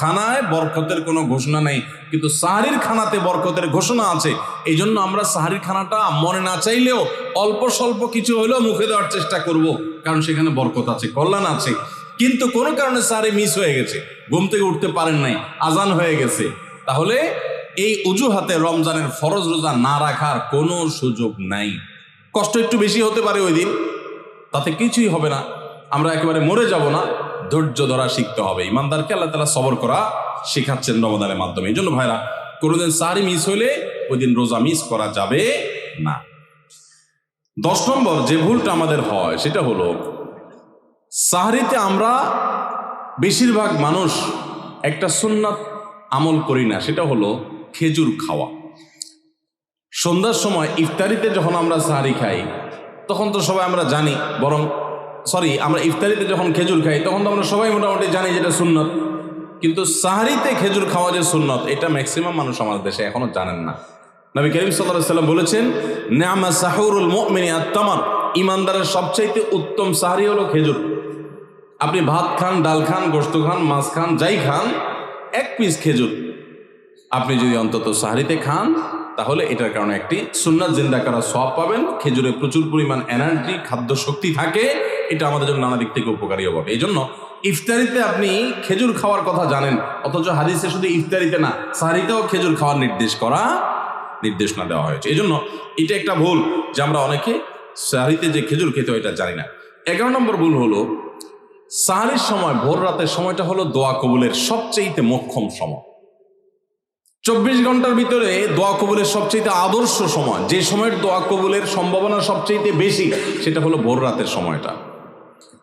খানায় বরকতের কোনো ঘোষণা নাই, কিন্তু সাহারির খানাতে বরকতের ঘোষণা আছে। এই জন্য আমরা সাহারির খানাটা মনে না চাইলেও অল্প স্বল্প কিছু হলেও মুখে দেওয়ার চেষ্টা করব, কারণ সেখানে বরকত আছে, কল্যাণ আছে। কিন্তু কোনো কারণে সাহারি মিস হয়ে গেছে, ঘুম থেকে উঠতে পারেন নাই, আজান হয়ে গেছে, তাহলে এই অজুহাতে রমজানের ফরজ রোজা না রাখার কোনো সুযোগ নাই। কষ্ট একটু বেশি হতে পারে ওই দিন, তাতে কিছুই হবে না, আমরা একেবারে মরে যাব না। ধৈর্য ধরা শিখতে হবে। ইমানদারকে আল্লাহ তাআলা সবর করা শেখাচ্ছেন রমজানের মাধ্যমে। এই জন্য ভাইরা, কোনোদিন সাহারি মিস হলে ওই দিন রোজা মিস করা যাবে না। 10 নম্বর যে ভুলটা আমাদের হয় সেটা হলো, সাহারিতে আমরা বেশিরভাগ মানুষ একটা সুন্নাত আমল করি না, সেটা হলো খেজুর খাওয়া। সন্ধ্যার সময় ইফতারিতে যখন আমরা সাহারি খাই তখন তো সবাই আমরা জানি, আমরা ইফতারিতে যখন খেজুর খাই তখন তো আমরা সবাই মোটামুটি জানি যেটা সুন্নত, কিন্তু সাহারিতে খেজুর খাওয়া যে সুন্নত, এটা ম্যাক্সিমাম মানুষ আমাদের দেশে এখনো জানেন না। নবী করিম সাল্লাল্লাহু আলাইহি ওয়াসাল্লাম বলেছেন, নি'মা সাহুরুল মুমিনি আত-তামার, ইমানদারের সবচাইতে উত্তম সাহারি হলো খেজুর। আপনি ভাত খান, ডাল খান, গোশত খান, মাছ খান, যাই খান, 1 পিস খেজুর আপনি যদি অন্তত সাহারিতে খান, তাহলে এটার কারণে একটি সুন্নাত জিন্দা করার সওয়াব পাবেন। খেজুরে প্রচুর পরিমাণ এনার্জি, খাদ্য শক্তি থাকে, এটা আমাদের জন্য নানা দিক থেকে উপকারী হবে। এই জন্য ইফতারিতে আপনি খেজুর খাওয়ার কথা জানেন, অথচ হাদিসে শুধু ইফতারিতে না, সাহারিতেও খেজুর খাওয়ার নির্দেশনা দেওয়া হয়েছে। এই জন্য এটা একটা ভুল যে আমরা অনেকে সাহারিতে যে খেজুর খেতে হয় এটা জানি না। 11 নম্বর ভুল হলো, সাহারির সময়, ভোর রাতের সময়টা হলো দোয়া কবুলের সবচেয়ে মোক্ষম সময়। 24 ঘন্টার ভিতরে দোয়া কবুলের সবচেয়ে আদর্শ সময়, যে সময়ের দোয়া কবুলের সম্ভাবনা সবচেয়ে বেশি, সেটা হলো ভোর রাতের সময়টা।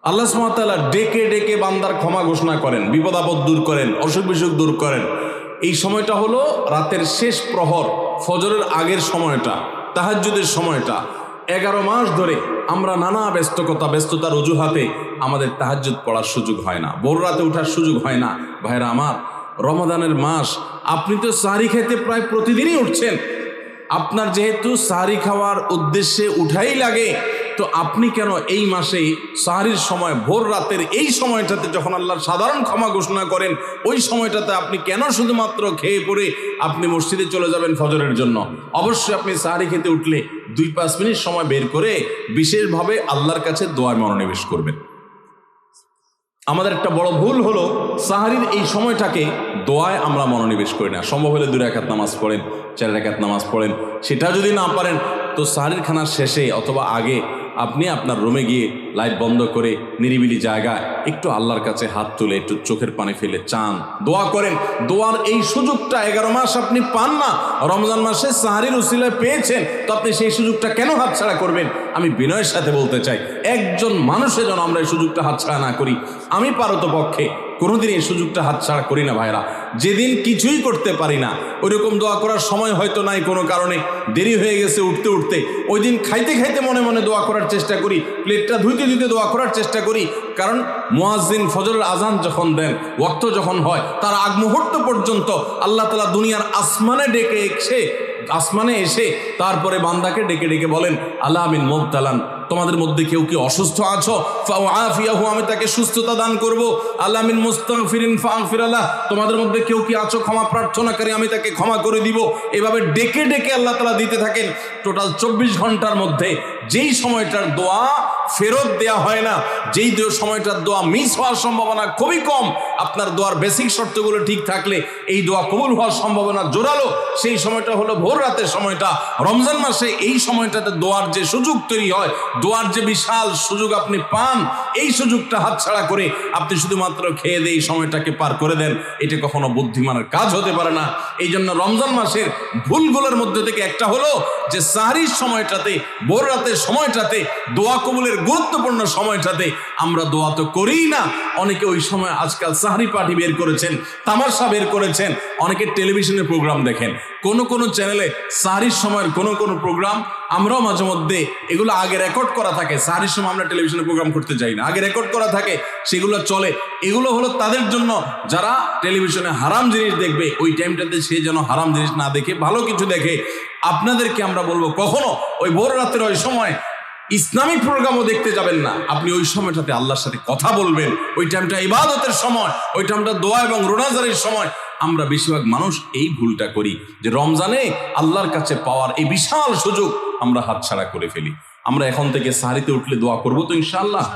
আল্লাহ সুবহানাহু ওয়া তাআলা ডেকে ডেকে বান্দার ক্ষমা ঘোষণা করেন, বিপদ আপদ দূর করেন, অসুখ বিসুখ দূর করেন। এই সময়টা হলো রাতের শেষ প্রহর, ফজরের আগের সময়টা, তাহাজ্জুদের সময়টা। 11 মাস ধরে আমরা নানা ব্যস্ততার অজুহাতে আমাদের তাহাজ্জুদ পড়ার সুযোগ হয় না, ভোর রাতে ওঠার সুযোগ হয় না। ভাইরা আমার, রমাদানের মাস, আপনি তো সাহরি খেতে প্রায় প্রতিদিনই উঠছেন। আপনার যেহেতু সাহরি খাওয়ার উদ্দেশ্যে উঠাই লাগে, তো আপনি কেন এই মাসে সাহরির সময়, ভোর রাতের এই সময়টাতে যখন আল্লাহর সাধারণ ক্ষমা ঘোষণা করেন, ওই সময়টাতে আপনি কেন শুধুমাত্র খেয়ে পড়ে আপনি মসজিদে চলে যাবেন ফজরের জন্য? অবশ্যই আপনি সাহরি খেতে উঠলে 2-5 মিনিট সময় বের করে বিশেষভাবে আল্লাহর কাছে দোয়ায় মনোনিবেশ করবেন। আমাদের একটা বড় ভুল হলো সাহারির এই সময়টাকে দোয়ায় আমরা মনোনিবেশ করি না। সম্ভব হলে 2 রাকাত নামাজ পড়েন, 4 রাকাত নামাজ পড়েন। সেটা যদি না পারেন তো সাহারির খানার শেষে অথবা আগে আপনি আপনার রুমে গিয়ে লাইট বন্ধ করে নিরিবিলি জায়গায় একটু আল্লাহর কাছে হাত তুলে একটু চোখের পানি ফেলে চান, দোয়া করেন। দোয়ার এই সুযোগটা 11 মাস আপনি পান না, রমজান মাসে সাহারির উসিলায় পেয়েছেন, তো আপনি সেই সুযোগটা কেন হাতছাড়া করবেন? আমি বিনয়ের সাথে বলতে চাই, একজন মানুষের যেন আমরা এই সুযোগটা হাতছাড়া না করি। আমি পারতপক্ষে কোনোদিন এই সুযোগটা হাতছাড়া করি না ভাইরা। যেদিন কিছুই করতে পারি না, ওইরকম দোয়া করার সময় হয়তো নাই, কোনো কারণে দেরি হয়ে গেছে উঠতে উঠতে, ওই দিন খাইতে খাইতে মনে মনে দোয়া করার চেষ্টা করি, প্লেটটা ধুইতে ধুইতে দোয়া করার চেষ্টা করি। কারণ মুয়াজ্জিন ফজরের আজান যখন দেন, ওয়াক্ত যখন হয়, তার আগ মুহূর্ত পর্যন্ত আল্লাহ তাআলা দুনিয়ার আসমানে এসে তারপরে বান্দাকে ডেকে ডেকে বলেন, আল্লাহ মিন মুবতালান, তোমাদের মধ্যে কেউ কি অসুস্থ আছো, ফাআফিয়াহু, আমি তাকে সুস্থতা দান করব। আল্লাহ মিন মুস্তাগফিরিন ফাগফির লাহ, তোমাদের মধ্যে কেউ কি আছো ক্ষমা প্রার্থনাকারী, আমি তাকে ক্ষমা করে দিব। এভাবে ডেকে ডেকে আল্লাহ তাআলা দিতে থাকেন। টোটাল 24 ঘন্টার মধ্যে যেই সময়টার দোয়া ফেরত দেয়া হয় না, যেই সময়টার দোয়া মিস হওয়ার সম্ভাবনা খুবই কম, আপনার দোয়ার বেসিক শর্তগুলো ঠিক থাকলে এই দোয়া কবুল হওয়ার সম্ভাবনা জোরালো, সেই সময়টা হলো ভোর রাতের সময়টা। রমজান মাসে এই সময়টাতে দোয়ার যে সুযোগ তৈরি হয়, দোয়ার যে বিশাল সুযোগ আপনি পান, এই সুযোগটা হাতছাড়া করে আপনি শুধুমাত্র খেয়ে দিয়ে এই সময়টাকে পার করে দেন, এটা কখনো বুদ্ধিমানের কাজ হতে পারে না। এই জন্য রমজান মাসের ভুলগুলোর মধ্যে থেকে একটা হলো যে সাহরির সময়টাতে, ভোর রাতের সময়টাতে, দোয়া কবুলের গুরুত্বপূর্ণ সময়টাতে আমরা দোয়া তো করিই না। অনেকে ওই সময় আজকাল সাহরি পার্টি বের করেছেন, তামাশা বের করেছেন, অনেকে টেলিভিশনের প্রোগ্রাম দেখেন। কোন চ্যানেলে সাহরির সময়ের কোন প্রোগ্রাম আমরাও মাঝে মধ্যে এগুলো আগে রেকর্ড করা থাকে। সাহরির সময় আমরা টেলিভিশনে প্রোগ্রাম করতে যাই না, আগে রেকর্ড করা থাকে, সেগুলো চলে। এগুলো হলো তাদের জন্য যারা টেলিভিশনে হারাম জিনিস দেখবে, ওই টাইমটাতে সে যেন হারাম জিনিস না দেখে ভালো কিছু দেখে। আপনাদেরকে আমরা বলবো, কখনো ওই ভোর রাতের ওই সময় ইসলামিক প্রোগ্রামও দেখতে যাবেন না। আপনি ওই সময়টাতে আল্লাহর সাথে কথা বলবেন, ওই টাইমটা ইবাদতের সময়, ওই টাইমটা দোয়া এবং রোনাজারের সময়। আমরা বেশিরভাগ মানুষ এই ভুলটা করি যে রমজানে আল্লাহর কাছে পাওয়ার এই বিশাল সুযোগ আমরা হাতছাড়া করে ফেলি। আমরা এখন থেকে সাহরিতে উঠলে দোয়া করবো তো ইনশাআল্লাহ।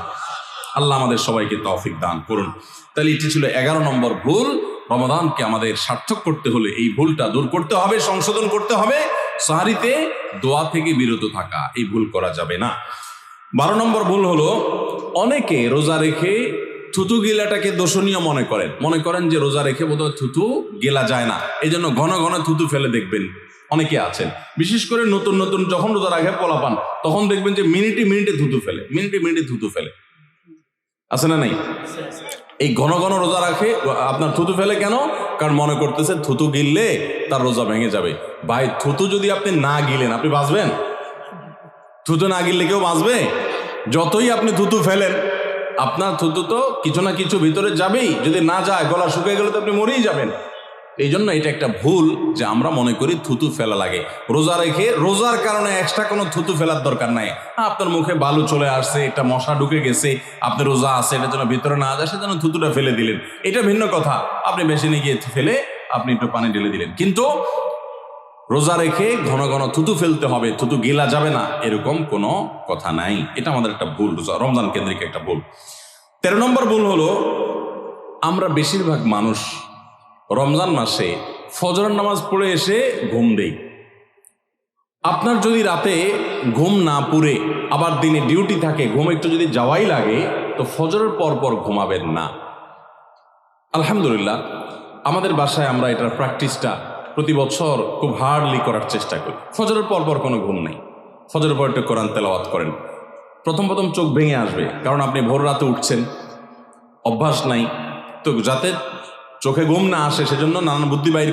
আল্লাহ আমাদের সবাইকে তৌফিক দান করুন। তাহলে এটি ছিল 11 নম্বর ভুল। রমাদানকে আমাদের সার্থক করতে হলে এই ভুলটা দূর করতে হবে, সংশোধন করতে হবে। সাহরিতে দোয়া থেকে বিরত থাকা, এই ভুল করা যাবে না। 12 নম্বর ভুল হলো, অনেকে রোজা রেখে থুতু গিলাটাকে দোষণীয় মনে করেন যে রোজা রেখে বোধহয় থুতু গেলা যায় না, এই জন্য ঘন ঘন থুতু ফেলে দেখবেন অনেকে আছেন। বিশেষ করে নতুন নতুন যখন রোজা রাখে পোলাপান, তখন দেখবেন যে মিনিটে মিনিটে থুতু ফেলে। আছে না নাই? এই ঘন ঘন রোজা রাখে, আপনার থুতু ফেলে কেন? কারণ মনে করতেছে থুতু গিললে তার রোজা ভেঙে যাবে। ভাই, থুতু যদি আপনি না গিলেন আপনি বাঁচবেন? থুতু না গিললে কেউ বাঁচবে? যতই আপনি থুতু ফেলেন, আপনার থুতু তো কিছু না কিছু ভিতরে যাবেই। যদি না যায়, গলা শুকিয়ে গেলে তো আপনি মরেই যাবেন। এই জন্য এটা একটা ভুল যে আমরা মনে করি থুতু ফেলা লাগে। রোজা রেখে রোজার কারণে এক্সট্রা কোনো থুতু ফেলার দরকার নাই। আপনার মুখে বালু চলে আসছে, একটা মশা ঢুকে গেছে, আপনি রোজা আছে, এটা যেন ভিতরে না যায়, সেজন্য থুতুটা ফেলে দিলেন, এটা ভিন্ন কথা। আপনি বেসিনে গিয়ে ফেলে আপনি একটু পানি ঢেলে দিলেন, কিন্তু রোজা রেখে ঘন ঘন থুতু ফেলতে হবে, থুতু গেলা যাবে না, এরকম কোনো কথা নাই। এটা আমাদের একটা ভুল, রমজান কেন্দ্রিক একটা ভুল। 13 নম্বর ভুল হলো, আমরা বেশিরভাগ মানুষ রমজান মাসে ফজরের নামাজ পড়ে এসে ঘুম দেই। আপনার যদি রাতে ঘুম না পুরে আবার দিনে ডিউটি থাকে, ঘুম একটু যদি যাওয়াই লাগে, তো ফজরের পর পর ঘুমাবেন না। আলহামদুলিল্লাহ আমাদের বাসায় আমরা এটার প্র্যাকটিসটা প্রতি বছর খুব হার্ডলি করার চেষ্টা করি। ফজরের পর পর কোনো ঘুম নেই, ফজরের পর একটু কোরআন তেলাওয়াত করেন। প্রথম চোখ ভেঙে আসবে, কারণ আপনি ভোর রাতে উঠছেন, অভ্যাস নাই, তো যাতে চোখে ঘুম না আসে সেজন্য নানান বুদ্ধি বাইর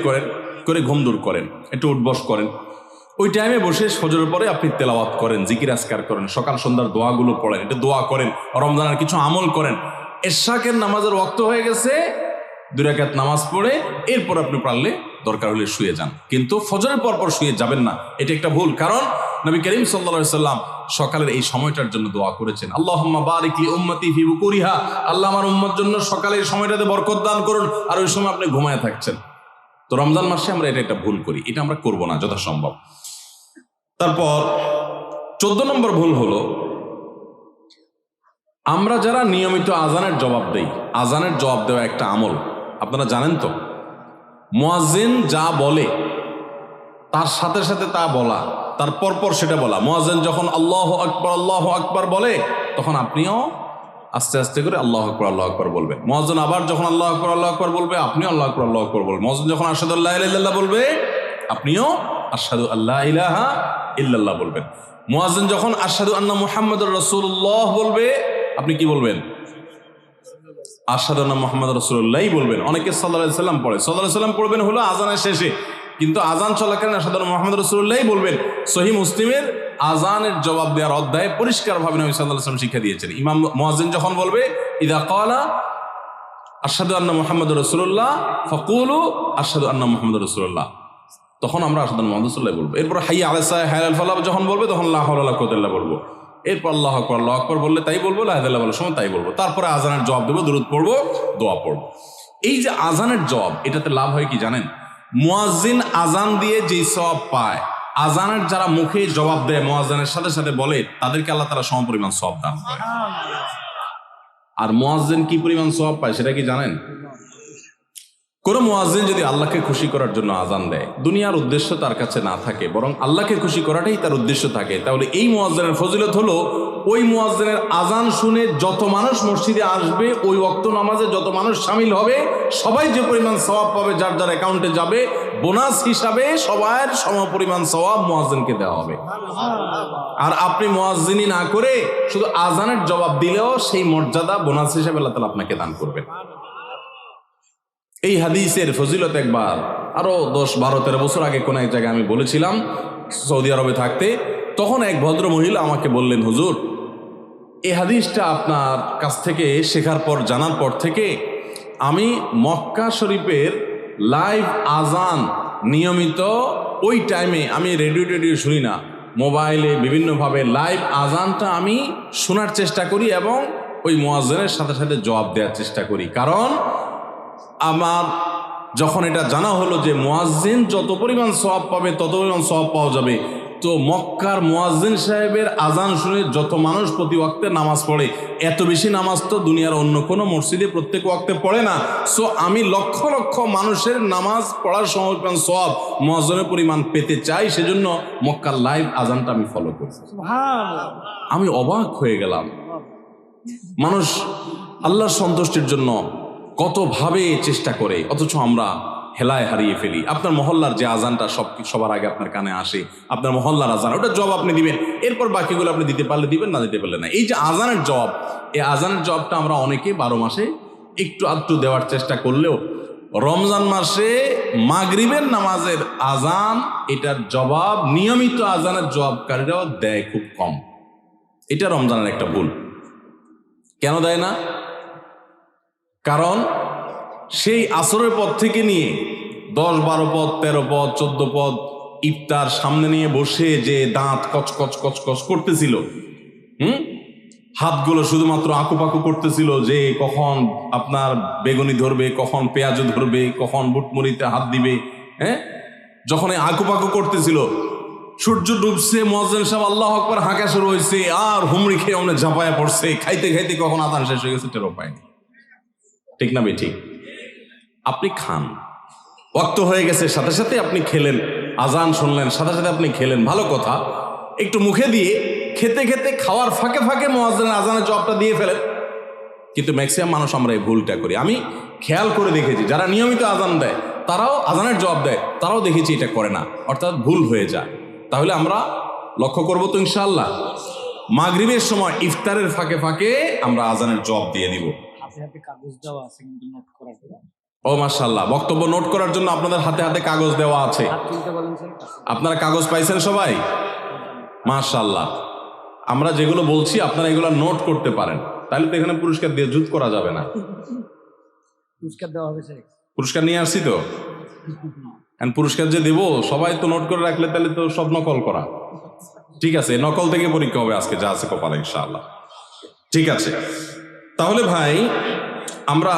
করে ঘুম দূর করেন, একটু উঠবস করেন। ওই টাইমে বসে ফজরের পরে আপনি তেলাওয়াত করেন, জিকির আজকার করেন, সকাল সন্ধ্যার দোয়াগুলো পড়েন, একটু দোয়া করেন, রমজানের কিছু আমল করেন। এশাকের নামাজের ওয়াক্ত হয়ে গেছে, 2 রাকাত নামাজ পড়ে এরপর আপনি পারলে দরকার হলে শুয়ে যান, কিন্তু ফজরের পর পর শুয়ে যাবেন না। এটা একটা ভুল, কারণ নবী করিম সাল্লাল্লাহু আলাইহি সাল্লাম সকালের এই সময়টার জন্য দোয়া করেছেন, আল্লাহুম্মা বারিক লি উম্মতি ফি বুকুরিহা, আল্লাহ আমার উম্মত জন্য সকালের সময়টাতে বরকত দান করুন। আর ওই সময় আপনি ঘুমায় থাকছেন। তো রমজান মাসে আমরা এটা একটা ভুল করি, এটা আমরা করব না যথাসম্ভব। তারপর 14 নম্বর ভুল হলো, আমরা যারা নিয়মিত আজানের জবাব দেই, আজানের জবাব দেওয়া একটা আমল, আপনারা জানেন তো, মুয়াজ্জিন যা বলে তার সাথে সাথে তা বলা, তার পরপর সেটা বলা। মুয়াজ্জিন যখন আল্লাহু আকবার বলে, তখন আপনিও আস্তে আস্তে করে আল্লাহু আকবার বলবেন। মুয়াজ্জিন আবার যখন আল্লাহু আকবার বলবে, আপনিও আল্লাহু আকবার বলবেন। মুয়াজ্জিন যখন আশহাদু আল্লা ইলাহা ইল্লাল্লাহ বলবে, আপনিও আশহাদু আল্লা ইলাহা ইল্লাল্লাহ বলবেন। মুয়াজ্জিন যখন আশহাদু আন্না মুহাম্মাদুর রাসূলুল্লাহ বলবে, আপনি কি বলবেন? আশহাদু আন্না মুহাম্মাদুর রাসূলুল্লাহ বলবেন। অনেকে সাল্লাল্লাহু আলাইহি সাল্লাম পড়ে, সাল্লাল্লাহু আলাইহি সাল্লাম পড়বেন হলো আজানের শেষে, কিন্তু আজান চলাকালীন আশহাদু আন্না মুহাম্মাদুর রাসূলুল্লাহ বলবেন। সহিহ মুসলিমের আজানের জবাব দেওয়ার অধ্যায়ে পরিষ্কারভাবে নবী সাল্লাল্লাহু আলাইহি সাল্লাম শিক্ষা দিয়েছেন। ইমাম মুয়াজ্জিন যখন বলবে ইযা ক্বালা আশহাদু আন্না মুহাম্মাদুর রাসূলুল্লাহ ফাকুলু আশহাদু আন্না মুহাম্মাদুর রাসূলুল্লাহ, তখন আমরা আশহাদু আন্না মুহাম্মাদুর রাসূলুল্লাহ বলবো। এরপর হাইয়া আলাস সালাহ হাইয়া আল ফালাহ যখন বলবে, তখন লা হাওলা ওয়ালা কুওয়াতা ইল্লা বিল্লাহ বলবো। এরপর আল্লাহু আকবার বললে তাই বলবো, লা ইলাহা ইল্লাল্লাহ বলার সময় তাই বলবো। তারপরে আজানের জবাব দেবো, দুরূদ পড়বো, দোয়া পড়বো। এই যে আজানের জবাব, এটাতে লাভ হয় কি জানেন? মুয়াজ্জিন আজান দিয়ে যেই সওয়াব পায়, আজানের যারা মুখে জবাব দেয়, মুয়াজ্জিনের সাথে সাথে বলে, তাদেরকে আল্লাহ তাআলা সমপরিমাণ সওয়াব দান করে। আর মুয়াজ্জিন কি পরিমাণ সওয়াব পায় সেটা কি জানেন? কোন মুয়াজ্জিন যদি আল্লাহকে খুশি করার জন্য আজান দেয়, দুনিয়ার উদ্দেশ্য তার কাছে না থাকে, বরং আল্লাহকে খুশি করাটাই তার উদ্দেশ্য থাকে, তাহলে এই মুয়াজ্জিনের ফজিলত হলো, ওই মুয়াজ্জিনের আজান শুনে যত মানুষ মসজিদে আসবে, ওই ওয়াক্ত নামাজে যত মানুষ শামিল হবে, সবাই যে পরিমাণ সওয়াব পাবে, যার যার অ্যাকাউন্টে যাবে, বোনাস হিসাবে সবার সমপরিমাণ সওয়াব মুয়াজ্জিনকে দেওয়া হবে। আর আপনি মুয়াজ্জিনি না করে শুধু আজানের জবাব দিলেও সেই মর্যাদা বোনাস হিসাবে আল্লাহ তাআলা আপনাকে দান করবেন। এই হাদিসের ফজিলত একবার আরো 10-12-13 বছর আগে কোন এক জায়গায় আমি বলেছিলাম, সৌদি আরবে থাকতে। তখন এক ভদ্র মহিলা আমাকে বললেন, হুজুর, এই হাদিসটা আপনার কাছ থেকে শেখার পর, জানার পর থেকে আমি মক্কা শরীফের লাইভ আজান নিয়মিত ওই টাইমে, আমি রেডিও শুনি না, মোবাইলে বিভিন্নভাবে লাইভ আজানটা আমি শোনার চেষ্টা করি এবং ওই মুয়াজ্জিনের সাথে সাথে জবাব দেওয়ার চেষ্টা করি। কারণ আমার যখন এটা জানা হলো যে মুয়াজ্জিন যত পরিমাণ সওয়াব পাবে তত পরিমাণ সওয়াব পাওয়া যাবে, তো মক্কার মুয়াজ্জিন সাহেবের আজান শুনে যত মানুষ প্রতি ওয়াক্তে নামাজ পড়ে, এত বেশি নামাজ তো দুনিয়ার অন্য কোনো মসজিদে প্রত্যেক ওয়াক্তে পড়ে না। সো আমি লক্ষ লক্ষ মানুষের নামাজ পড়ার সময় সওয়াব মুয়াজ্জিনের পরিমাণ পেতে চাই, সেজন্য মক্কার লাইভ আজানটা আমি ফলো করি। আমি অবাক হয়ে গেলাম, মানুষ আল্লাহর সন্তুষ্টির জন্য কতভাবে চেষ্টা করে, অথচ আমরা হেলায় হারিয়ে ফেলি। আপনার মহল্লার যে আজানটা সবার আগে আপনার কানে আসে, আপনার মহল্লার আজান, ওটা জবাব আপনি দিবেন, এরপর বাকিগুলো আপনি দিতে পারলে দিবেন, না দিতে পারলে না। এই যে আজানের জবাব, এই আজানের জবাবটা আমরা অনেকে 12 মাসে একটু আধটু দেওয়ার চেষ্টা করলেও, রমজান মাসে মাগরিবের নামাজের আজান, এটার জবাব নিয়মিত আজানের জবাবকারীরাও দেয় খুব কম। এটা রমজানের একটা ভুল। কেন দেয় না? কারণ সেই আসরের পর থেকে নিয়ে 10, 12 পদ, 13 পদ, 14 পদ ইফতার সামনে নিয়ে বসে যে দাঁত কচকচ করতেছিল, হাতগুলো শুধুমাত্র আঁকুপাকু করতেছিল যে কখন আপনার বেগুনি ধরবে, কখন পেঁয়াজ ধরবে, কখন বুটমুড়িতে হাত দিবে। যখন আঁকুপাকু করতেছিল, সূর্য ডুবছে, মুয়াজ্জিন সাহেব আল্লাহু আকবার হাঁকা শুরু হয়েছে, আর হুমড়ি খেয়ে অনেক ঝাঁপায়া পড়ছে, খাইতে খাইতে কখন আজান শেষ হয়ে গেছে টেরও পায়নি। ঠিক না বে ঠিক? আপনি খান, ওয়াক্ত হয়ে গেছে, সাথে সাথে আপনি খেলেন, আজান শুনলেন, সাথে সাথে আপনি খেলেন, ভালো কথা। একটু মুখে দিয়ে খেতে খেতে, খাওয়ার ফাঁকে ফাঁকে মুয়াজ্জিনের আজানের জবাবটা দিয়ে ফেলেন, কিন্তু ম্যাক্সিমাম মানুষ আমরা এই ভুলটা করি। আমি খেয়াল করে দেখেছি যারা নিয়মিত আজান দেয় তারাও আজানের জবাব দেয়, তারাও দেখেছি এটা করে না, অর্থাৎ ভুল হয়ে যায়। তাহলে আমরা লক্ষ্য করবো তো ইনশাআল্লাহ মাগরিবের সময় ইফতারের ফাঁকে ফাঁকে আমরা আজানের জবাব দিয়ে দিব। ও মাশাআল্লাহ, বক্তব্য নোট করার জন্য আপনাদের হাতে হাতে কাগজ দেওয়া আছে। আপনারা কাগজ পাইছেন সবাই? মাশাআল্লাহ। আমরা যেগুলো বলছি আপনারা এগুলো নোট করতে পারেন, তাহলে তো এখানে পুরস্কার দিয়ে জুত করা যাবে না। পুরস্কার নিয়ে আসছি তো, পুরস্কার যে দেব সবাই তো নোট করে রাখলে তাহলে তো সব নকল করা। ঠিক আছে, নকল থেকে পরীক্ষা হবে আজকে, যা আছে কপালে ইনশাআল্লাহ। ঠিক আছে, তাহলে ভাই আমরা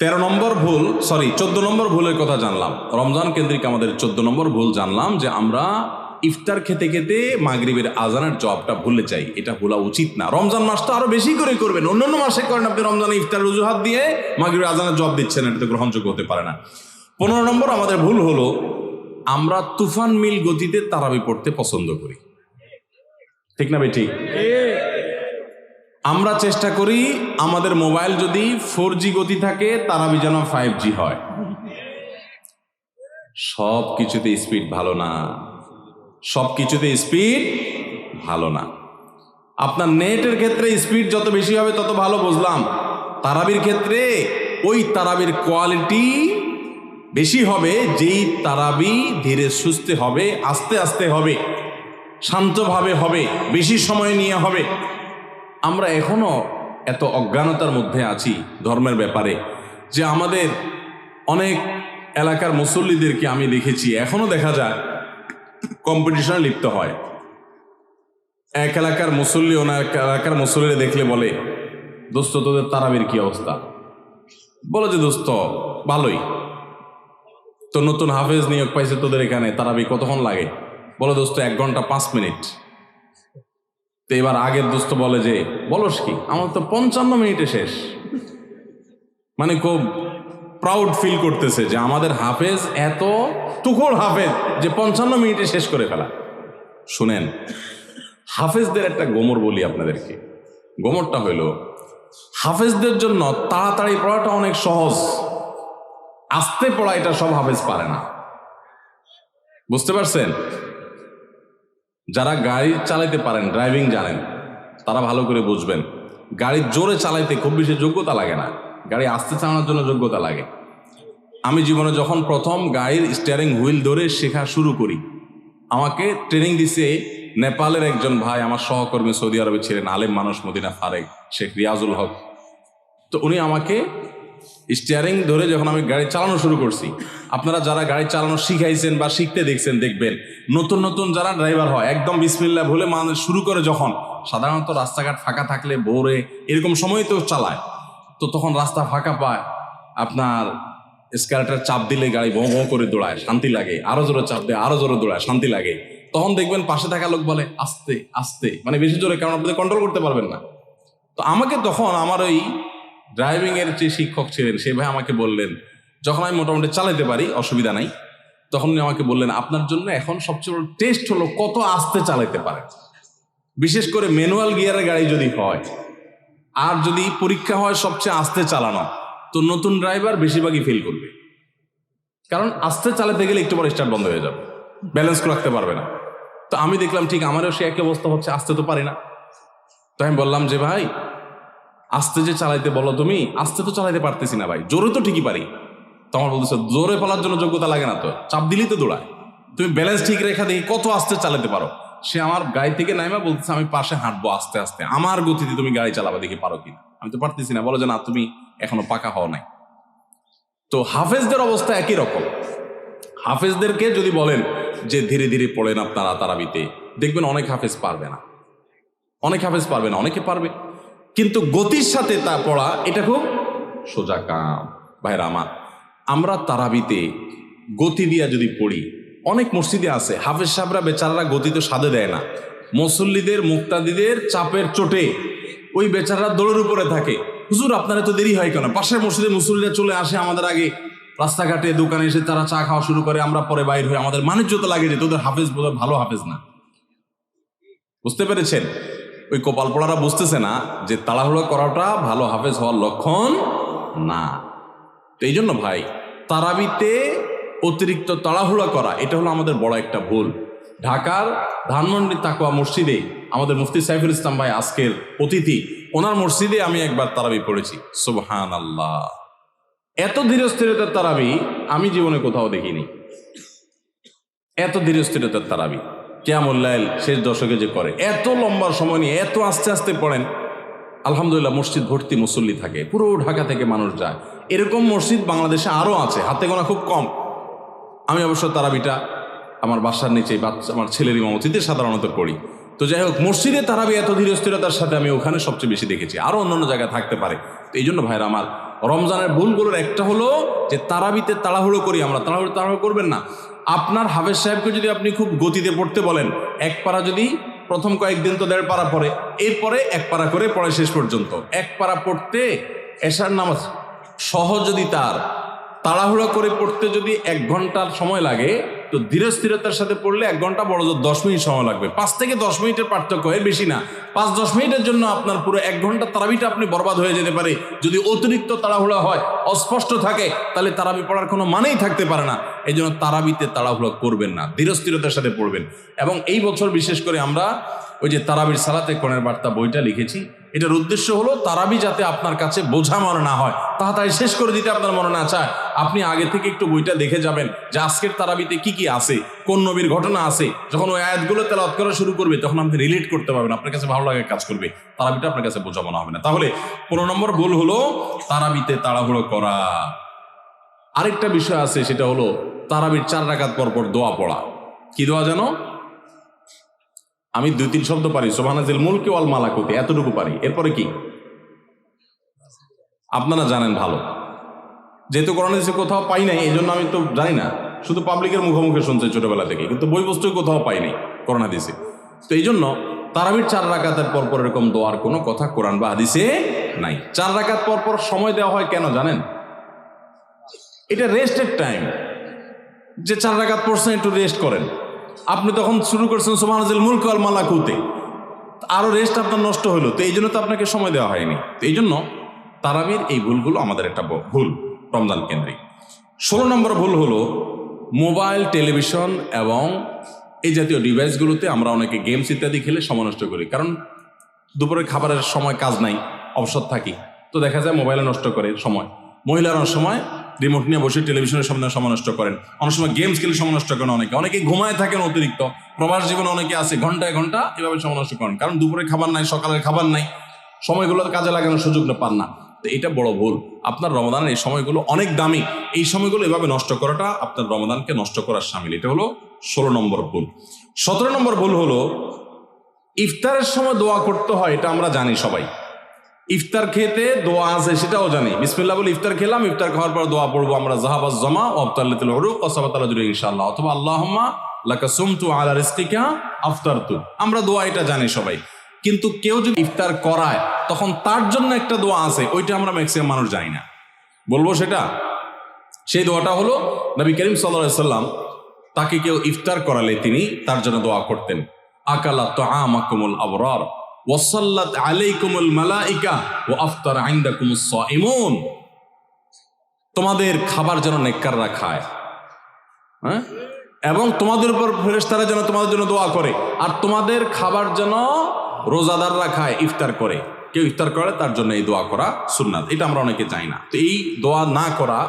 14 নম্বর ভুলের কথা জানলাম। রমজান কেন্দ্রিক আমাদের 14 নম্বর ভুল জানলাম যে আমরা ইফতার খেতে খেতে মাগরিবের আজানের জবাবটা ভুলে যাই। এটা ভুলা উচিত না। রমজান মাস তো আরো বেশি করে করবেন, অন্যান্য মাসে করেন, আপনি রমজানে ইফতার অজুহাত দিয়ে মাগরিবের আজানের জবাব দিচ্ছেন, এটা তো গ্রহণযোগ্য হতে পারে না। 15 নম্বর আমাদের ভুল হলো আমরা তুফান মিল গতিতে তারাবি পড়তে পছন্দ করি। ঠিক না ভাই? ঠিক। আমরা চেষ্টা করি আমাদের মোবাইল যদি 4G গতি থাকে তারাবি যেন 5G হয়। সব কিছুতে স্পিড ভালো না, আপনার নেটের ক্ষেত্রে স্পিড যত বেশি হবে তত ভালো, বুঝলাম। তারাবির ক্ষেত্রে ওই তারাবির কোয়ালিটি বেশি হবে যেই তারাবি ধীরে সুস্থে হবে, আস্তে আস্তে হবে, শান্তভাবে হবে, বেশি সময় নিয়ে হবে। আমরা এখনো এত অজ্ঞানতার মধ্যে আছি ধর্মের ব্যাপারে যে আমাদের অনেক এলাকার মুসল্লিদেরকে আমি দেখেছি, এখনো দেখা যায় কম্পিটিশনে লিপ্ত হয়। এক এলাকার মুসল্লি ওনার এলাকার মুসল্লিরা দেখলে বলে, দোস্ত তোদের তারাবির কি অবস্থা? বলে যে দোস্ত ভালোই, তো নতুন হাফেজ নিয়োগ পাইছে তোদের এখানে, তারাবি কতক্ষণ লাগে? বলে দোস্ত 1 ঘন্টা 5 মিনিট। তো এবার আগের দোস্ত বলে যে বলস কি, আমার তো 55 মিনিটে শেষ। মানে খুব প্রাউড ফিল করতেছে যে আমাদের হাফেজ এত টুকর হাফেজ যে 55 মিনিটে শেষ করে ফেলা। শুনেন, হাফেজদের একটা গোমর বলি আপনাদেরকে। গোমরটা হইল হাফেজদের জন্য তাড়াতাড়ি পড়াটা অনেক সহজ, আস্তে পড়া এটা সব হাফেজ পারে না। বুঝতে পারছেন? যারা গাড়ি চালাইতে পারেন, ড্রাইভিং জানেন, তারা ভালো করে বুঝবেন গাড়ি জোরে চালাইতে খুব বেশি যোগ্যতা লাগে না, গাড়ি আস্তে চালানোর জন্য যোগ্যতা লাগে। আমি জীবনে যখন প্রথম গাড়ির স্টিয়ারিং হুইল ধরে শেখা শুরু করি, আমাকে ট্রেনিং দিছে নেপালের একজন ভাই, আমার সহকর্মী, সৌদি আরবে ছিলেন, আলেম মানুষ, মদিনা ফারেক, শেখ রিয়াজুল হক। তো উনি আমাকে স্টিয়ারিং ধরে যখন আমি গাড়ি চালানো শুরু করছি, আপনারা যারা গাড়ি চালানো শিখাইছেন বা শিখতে দেখছেন দেখবেন, নতুন নতুন যারা ড্রাইভার হয় একদম বিসমিল্লাহ বলে মানুষ শুরু করে, যখন সাধারণত রাস্তাঘাট ফাঁকা থাকলে ভোরে এরকম সময় তো চালায়, তো তখন রাস্তা ফাঁকা পায়, আপনার স্ক্যালেটার চাপ দিলে গাড়ি ভোঁ ভোঁ করে দৌড়ায়, শান্তি লাগে, আরো জোরে চাপ দেয়, আরো জোরে দৌড়ায়, শান্তি লাগে। তখন দেখবেন পাশে থাকা লোক বলে আস্তে আস্তে, মানে বেশি জোরে, কারণ আপনি কন্ট্রোল করতে পারবেন না। তো আমাকে তখন আমার ওই ড্রাইভিং এর যে শিক্ষক ছিলেন সে ভাই আমাকে বললেন, যখন আমি মোটামুটি চালাতে পারি, অসুবিধা নাই, তখন উনি আমাকে বললেন আপনার জন্য এখন সবচেয়ে বড় টেস্ট হলো কত আস্তে চালাতে পারে, বিশেষ করে ম্যানুয়াল গিয়ারের গাড়ি যদি হয়, আর যদি পরীক্ষা হয় সবচেয়ে আস্তে চালানো, তো নতুন ড্রাইভার বেশিরভাগই ফেল করবে, কারণ আস্তে চালাতে গেলে একটু পরে স্টার্ট বন্ধ হয়ে যাবে, ব্যালেন্স রাখতে পারবে না। তো আমি দেখলাম ঠিক আমারও সে একই অবস্থা হচ্ছে, আস্তে তো পারি না। তো আমি বললাম যে ভাই আস্তে যে চালাইতে বলো তুমি, আস্তে তো চালাইতে পারতেছি না ভাই, জোরে তো ঠিকই পারি। তো আমার বলতেছে জোরে ফেলার জন্য যোগ্যতা লাগে না, তো চাপ দিলেই তো দৌড়ায়, তুমি ব্যালেন্স ঠিক রেখা দেখি কত আস্তে চালাতে পারো। সে আমার গাড়ি থেকে নাইমা বলতেছে আমি পাশে হাঁটবো আস্তে আস্তে, আমার গতিতে তুমি গাড়ি চালাবা, দেখি পারো কিনা। আমি তো পারতেছি না। বলো যে না, তুমি এখনো পাকা হও নাই। তো হাফেজদের অবস্থা একই রকম। হাফেজদেরকে যদি বলেন যে ধীরে ধীরে পড়েন আপনারা তারাবিতে, দেখবেন অনেক হাফেজ পারবে না, অনেকে পারবে, কিন্তু গতির সাথে তা পড়া এটা খুব সোজা কাম। ভাইরা আমার, আমরা তারাবিতে গতি দিয়া যদি পড়ি, অনেক মসজিদে আছে হাফেজ সাহেবরা বেচারারা গতি তো সাধে দেয় না, মুসল্লিদের মুক্তাদিদের চাপের চোটে ওই বেচারারা দৌড়ের উপরে থাকে। হুজুর আপনারা তো দেরি হয় কেন? পাশের মসজিদে মুসল্লিরা চলে আসে আমাদের আগে, রাস্তাঘাটে দোকানে এসে তারা চা খাওয়া শুরু করে, আমরা পরে বাইর হয়ে আমাদের মানিজ্যতা লাগে যে তোদের হাফেজ বোধহয় ভালো হাফেজ না। বুঝতে পেরেছেন? ওই কপাল পড়ারা বুঝতেছে না যে তাড়াহুড়ো করাটা ভালো হাফেজ হওয়ার লক্ষণ না। তো এই জন্য ভাই, তারাবিতে অতিরিক্ত তাড়াহুড়া করা এটা হলো আমাদের বড় একটা ভুল। ঢাকার ধানমন্ডি তাকওয়া মসজিদে আমাদের মুফতি সাইফুল ইসলাম ভাই আজকের অতিথি, ওনার মসজিদে আমি একবার তারাবি পড়েছি। সুবহানাল্লাহ, এত ধীরস্থিরতার তারাবি আমি জীবনে কোথাও দেখিনি। এত ধীরস্থিরতার তারাবি কিয়ামুল লাইল শেষ দশকে যে করে, এত লম্বা সময় নিয়ে এত আস্তে আস্তে পড়েন। আলহামদুলিল্লাহ, মসজিদ ভর্তি মুসল্লি থাকে, পুরো ঢাকা থেকে মানুষ যায়। এরকম মসজিদ বাংলাদেশে আরও আছে, হাতে গোনা খুব কম। আমি অবশ্য তারাবিটা আমার বাসার নিচে আমার ছেলের ইমামতিতে সাধারণত পড়ি। তো যাই হোক, মসজিদে তারাবি এত ধীরস্থিরতার সাথে আমি ওখানে সবচেয়ে বেশি দেখেছি, আরও অন্যান্য জায়গায় থাকতে পারে। তো এই জন্য ভাইরা আমার, রমজানের ভুলগুলোর একটা হলো যে তারাবিতে তাড়াহুড়ো করি আমরা। তাড়াহুড়ো করবেন না। আপনার হাফেজ সাহেবকে যদি আপনি খুব গতিতে পড়তে বলেন, এক পারা যদি প্রথম কয়েকদিন তো 1.5 পারা পড়ে, এরপরে 1 পারা করে পড়ে শেষ পর্যন্ত। 1 পারা পড়তে এশার নামাজ সহজ, যদি তার তাড়াহুড়া করে পড়তে যদি 1 ঘন্টার সময় লাগে, তো ধীরস্থিরতার সাথে পড়লে 1 ঘন্টা, বড় জোর 10 মিনিট সময় লাগবে। 5 থেকে 10 মিনিটের পার্থক্য, এর বেশি না। 5-10 মিনিটের জন্য আপনার পুরো 1 ঘন্টা তারাবিটা আপনি বরবাদ হয়ে যেতে পারে। যদি অতিরিক্ত তাড়াহুড়া হয়, অস্পষ্ট থাকে, তাহলে তারাবি পড়ার কোনো মানেই থাকতে পারে না। এই জন্য তারাবিতে তাড়াহুড়া করবেন না, ধীরস্থিরতার সাথে পড়বেন। এবং এই বছর বিশেষ করে আমরা ওই যে তারাবির সালাতে কোরআনের বার্তা বইটা লিখেছি, এটার উদ্দেশ্য হলো তারাবি যাতে আপনার কাছে বোঝা মনে না হয়, তাড়াতাড়ি শেষ করে দিতে আপনার মনে না চায়, আপনি আগে থেকে একটু বইটা দেখে যাবেন যে আজকের তারাবিতে কি কি আছে, কোন নবীর ঘটনা আছে। যখন ওই আয়াতগুলো তেলাওয়াত করা শুরু করবে, তখন আপনি রিলেট করতে পারবেন, আপনার কাছে ভালো লাগে কাজ করবে, তারাবিটা আপনার কাছে বোঝা মনে হবে না। তাহলে 15 নম্বর ভুল হলো তারাবিতে তাড়াহুড়ো করা। আরেকটা বিষয় আছে, সেটা হলো তারাবির 4 রাকাত পর পর দোয়া পড়া। কি দোয়া জানো? আমি 2-3 শব্দ পারি, সুবহানাল মুলকি ওয়াল মালাকুতি, এতটুকু পারি। এরপরে কি আপনারা জানেন ভালো, যেহেতু কোরআন হাদিসে কোথাও পাই নাই, এই জন্য আমি তো জানি না, শুধু পাবলিকের মুখোমুখি শুনছে ছোটবেলা থেকে, কিন্তু বই বস্তু কোথাও পাই নাই কোরআন হাদিসে। তো এই জন্য তারাবির 4 রাকাতের পর পর এরকম দোয়ার কোনো কথা কোরআন বা হাদিসে নাই। 4 রাকাত পর পর সময় দেওয়া হয় কেন জানেন? এটা রেস্টের টাইম, যে 4 রাকাত পড়ছেন একটু রেস্ট করেন। আপনি তখন শুরু করছেন সুবহানাল মুলকি ওয়াল মালাকুতি, আরো রেস্ট আপনার নষ্ট হলো, তো এই জন্য তো আপনাকে সময় দেওয়া হয়নি। তো এই জন্য তারাবির এই ভুলগুলো আমাদের একটা ভুল রমজান কেন্দ্রিক। 16 নম্বর ভুল হলো মোবাইল, টেলিভিশন এবং এই জাতীয় ডিভাইসগুলোতে আমরা অনেকে গেমস ইত্যাদি খেলে সময় নষ্ট করি। কারণ দুপুরে খাবারের সময় কাজ নাই, অবসর থাকি, তো দেখা যায় মোবাইলে নষ্ট করে সময়। মহিলারা অনেক সময় রিমোট নিয়ে বসে টেলিভিশনের সামনে সময় নষ্ট করেন, অনেক সময় গেমস খেলে সময় নষ্ট করেন, অনেকে ঘুমায় থাকেন অতিরিক্ত। প্রবাস জীবনে অনেকে আছে ঘন্টায় ঘন্টা এভাবে সময় নষ্ট করেন, কারণ দুপুরে খাবার নাই, সকালের খাবার নাই, সময়গুলো কাজে লাগানোর সুযোগ পান না। তো এটা বড় ভুল। আপনার রমাদানের এই সময়গুলো অনেক দামি, এই সময়গুলো এভাবে নষ্ট করাটা আপনার রমাদানকে নষ্ট করার শামিল। এটা হলো 16 নম্বর ভুল। 17 নম্বর ভুল হলো ইফতারের সময় দোয়া করতে হয়, এটা আমরা জানি সবাই। ইফতার খেতে দোয়া আছে সেটাও জানি, বিসমিল্লাহ বলে ইফতার খেলাম, ইফতার খাওয়ার পর দোয়া পড়বো আমরা, জাহাবাজ জামা ও আফতারাতুল উরুক ওয়া সাবাতাল আজরু ইনশাআল্লাহ, অথবা আল্লাহুম্মা লাকা সুমতু আলা রিজকিকা আফতারতু। আমরা দোয়া এটা জানি সবাই, কিন্তু কেউ যদি ইফতার করায় তখন তার জন্য একটা দোয়া আছে, ওইটা আমরা ম্যাক্সিমাম মানুষ জানি না। বলবো সেটা, সেই দোয়াটা হলো নবী করিম সাল্লাল্লাহু আলাইহি সাল্লাম তাকে কেউ ইফতার করালে তিনি তার জন্য দোয়া করতেন, আকালা তুআমাকুমুল আবরার ওয়াসাল্লাত আলাইকুমুল মালাইকা ওয়া আফতারা ইনদাকুমুস সাইমুন। তোমাদের খাবার যেন নেককাররা খায়, হ্যাঁ, এবং তোমাদের উপর ফেরেশতারা যেন তোমাদের জন্য দোয়া করে, আর তোমাদের খাবার যেন রোজাদাররা খায়, ইফতার করে। কেউ ইফতার করে তার জন্য এই দোয়া করা সুন্নাত, এটা আমরা অনেকে জানি না। তো এই দোয়া না করা,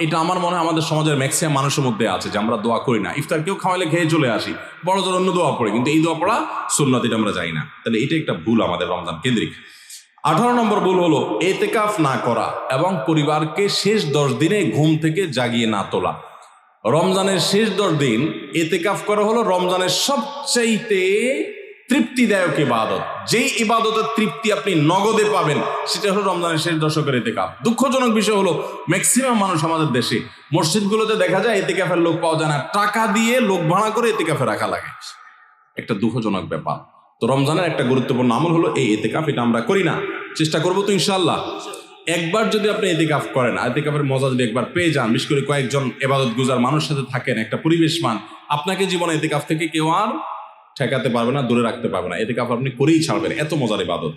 এটা আমার মনে হয় আমাদের সমাজের ম্যাক্সিমাম মানুষের মধ্যে আছে যে আমরা দোয়া করি না, ইফতার কেউ খাওয়াইলে খেয়ে চলে আসি, বড় জোর অন্য দোয়া পড়ে, কিন্তু এই দোয়া পড়া সুন্নাত, এটা আমরা জানি না। তাহলে এটা একটা ভুল আমাদের রমজান কেন্দ্রিক। 18 নম্বর ভুল হলো এতেকাফ না করা এবং পরিবারকে শেষ 10 দিনে ঘুম থেকে জাগিয়ে না তোলা। রমজানের শেষ 10 দিন এতেকাফ করা হলো রমজানের সবচাইতে তৃপ্তিদায়ক ইবাদত। যেই ইবাদতের তৃপ্তি আপনি নগদে পাবেন সেটা হলো রমজানের শেষ দশকের এতেকাফ। দুঃখজনক বিষয় হলো ম্যাক্সিমাম মানুষ আমাদের দেশে মসজিদগুলোতে দেখা যায় এতেকাফের লোক পাওয়া যায় না, টাকা দিয়ে লোক ভাড়া করে এতেকাফে রাখা লাগে, একটা দুঃখজনক ব্যাপার। তো রমজানের একটা গুরুত্বপূর্ণ আমল হলো এই এতেকাফ, এটা আমরা করি না, চেষ্টা করবো তো ইনশাআল্লাহ। একবার যদি আপনি এতেকাফ করেন, এতেকাফের মজা যদি একবার পেয়ে যান, বিশেষ করে কয়েকজন ইবাদত গুজার মানুষের সাথে থাকেন, একটা পরিবেশ মান, আপনাকে জীবনে এতেকাফ থেকে কেউ আর ঠেকাতে পারবে না, দূরে রাখতে পারবে না। এতেকাফ আপনি করেই ছাড়বেন, এত মজার ইবাদত।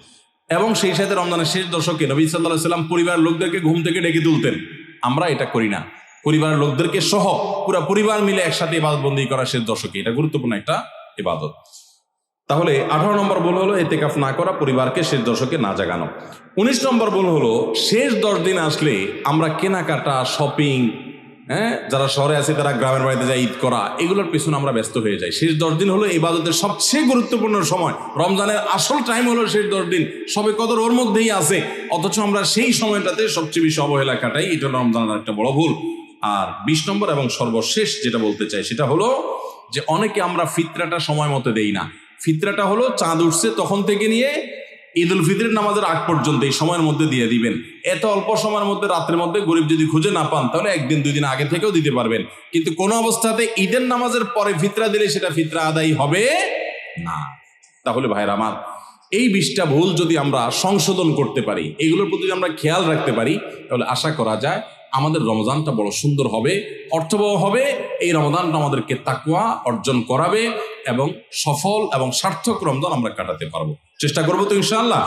এবং সেই সাথে রমজানের শেষ দশকে নবী সাল্লাল্লাহু আলাইহি সাল্লাম পরিবারের লোকদেরকে ঘুম থেকে ডেকে তুলতেন। আমরা এটা করি না। পরিবারের লোকদেরকে সহ পুরো পরিবার মিলে একসাথে ইবাদত বন্দি করা শেষ দশকে, এটা গুরুত্বপূর্ণ একটা ইবাদত। তাহলে 18 নম্বর ভুল হলো এতেকাফ না করা, পরিবারকে শেষ দশকে না জাগানো। 19 নম্বর ভুল হলো শেষ 10 দিন আসলে আমরা কেনাকাটা, শপিং, যারা শহরে আছে তারা গ্রামের বাড়িতে যায় ঈদ করা, এগুলোর পেছনে আমরা ব্যস্ত হয়ে যাই। শেষ 10 দিন হলো ইবাদতের সবচেয়ে গুরুত্বপূর্ণ সময়। রমজানের আসল টাইম হলো শেষ 10 দিন, সবে কদর ওর মধ্যেই আছে, অথচ আমরা সেই সময়টাতে সবচেয়ে বেশি অবহেলা কাটাই। এটা রমজানের একটা বড় ভুল। আর 20 নম্বর এবং সর্বশেষ যেটা বলতে চাই সেটা হলো যে অনেকে আমরা ফিতরাটা সময় মতো দেই না। ফিতরাটা হলো চাঁদ উঠছে তখন থেকে নিয়ে ঈদ উল ফিতরের নামাজের আগ পর্যন্ত এই সময়ের মধ্যে দিয়ে দিবেন। এত অল্প সময়ের মধ্যে, রাত্রের মধ্যে গরিব যদি খুঁজে না পান তাহলে 1 দিন 2 দিন আগে থেকেও দিতে পারবেন, কিন্তু কোনো অবস্থাতে ঈদের নামাজের পরে ফিতরা দিলে সেটা ফিতরা আদায় হবে না। তাহলে ভাইরা আমার, এই 20টা ভুল যদি আমরা সংশোধন করতে পারি, এগুলোর প্রতি যদি আমরা খেয়াল রাখতে পারি, তাহলে আশা করা যায় আমাদের রমজানটা বড় সুন্দর হবে, অর্থবহ হবে। এই রমজানটা আমাদেরকে তাকওয়া অর্জন করাবে এবং সফল এবং সার্থক রমজান আমরা কাটাতে পারবো। চেষ্টা করবো তো ইনশাআল্লাহ।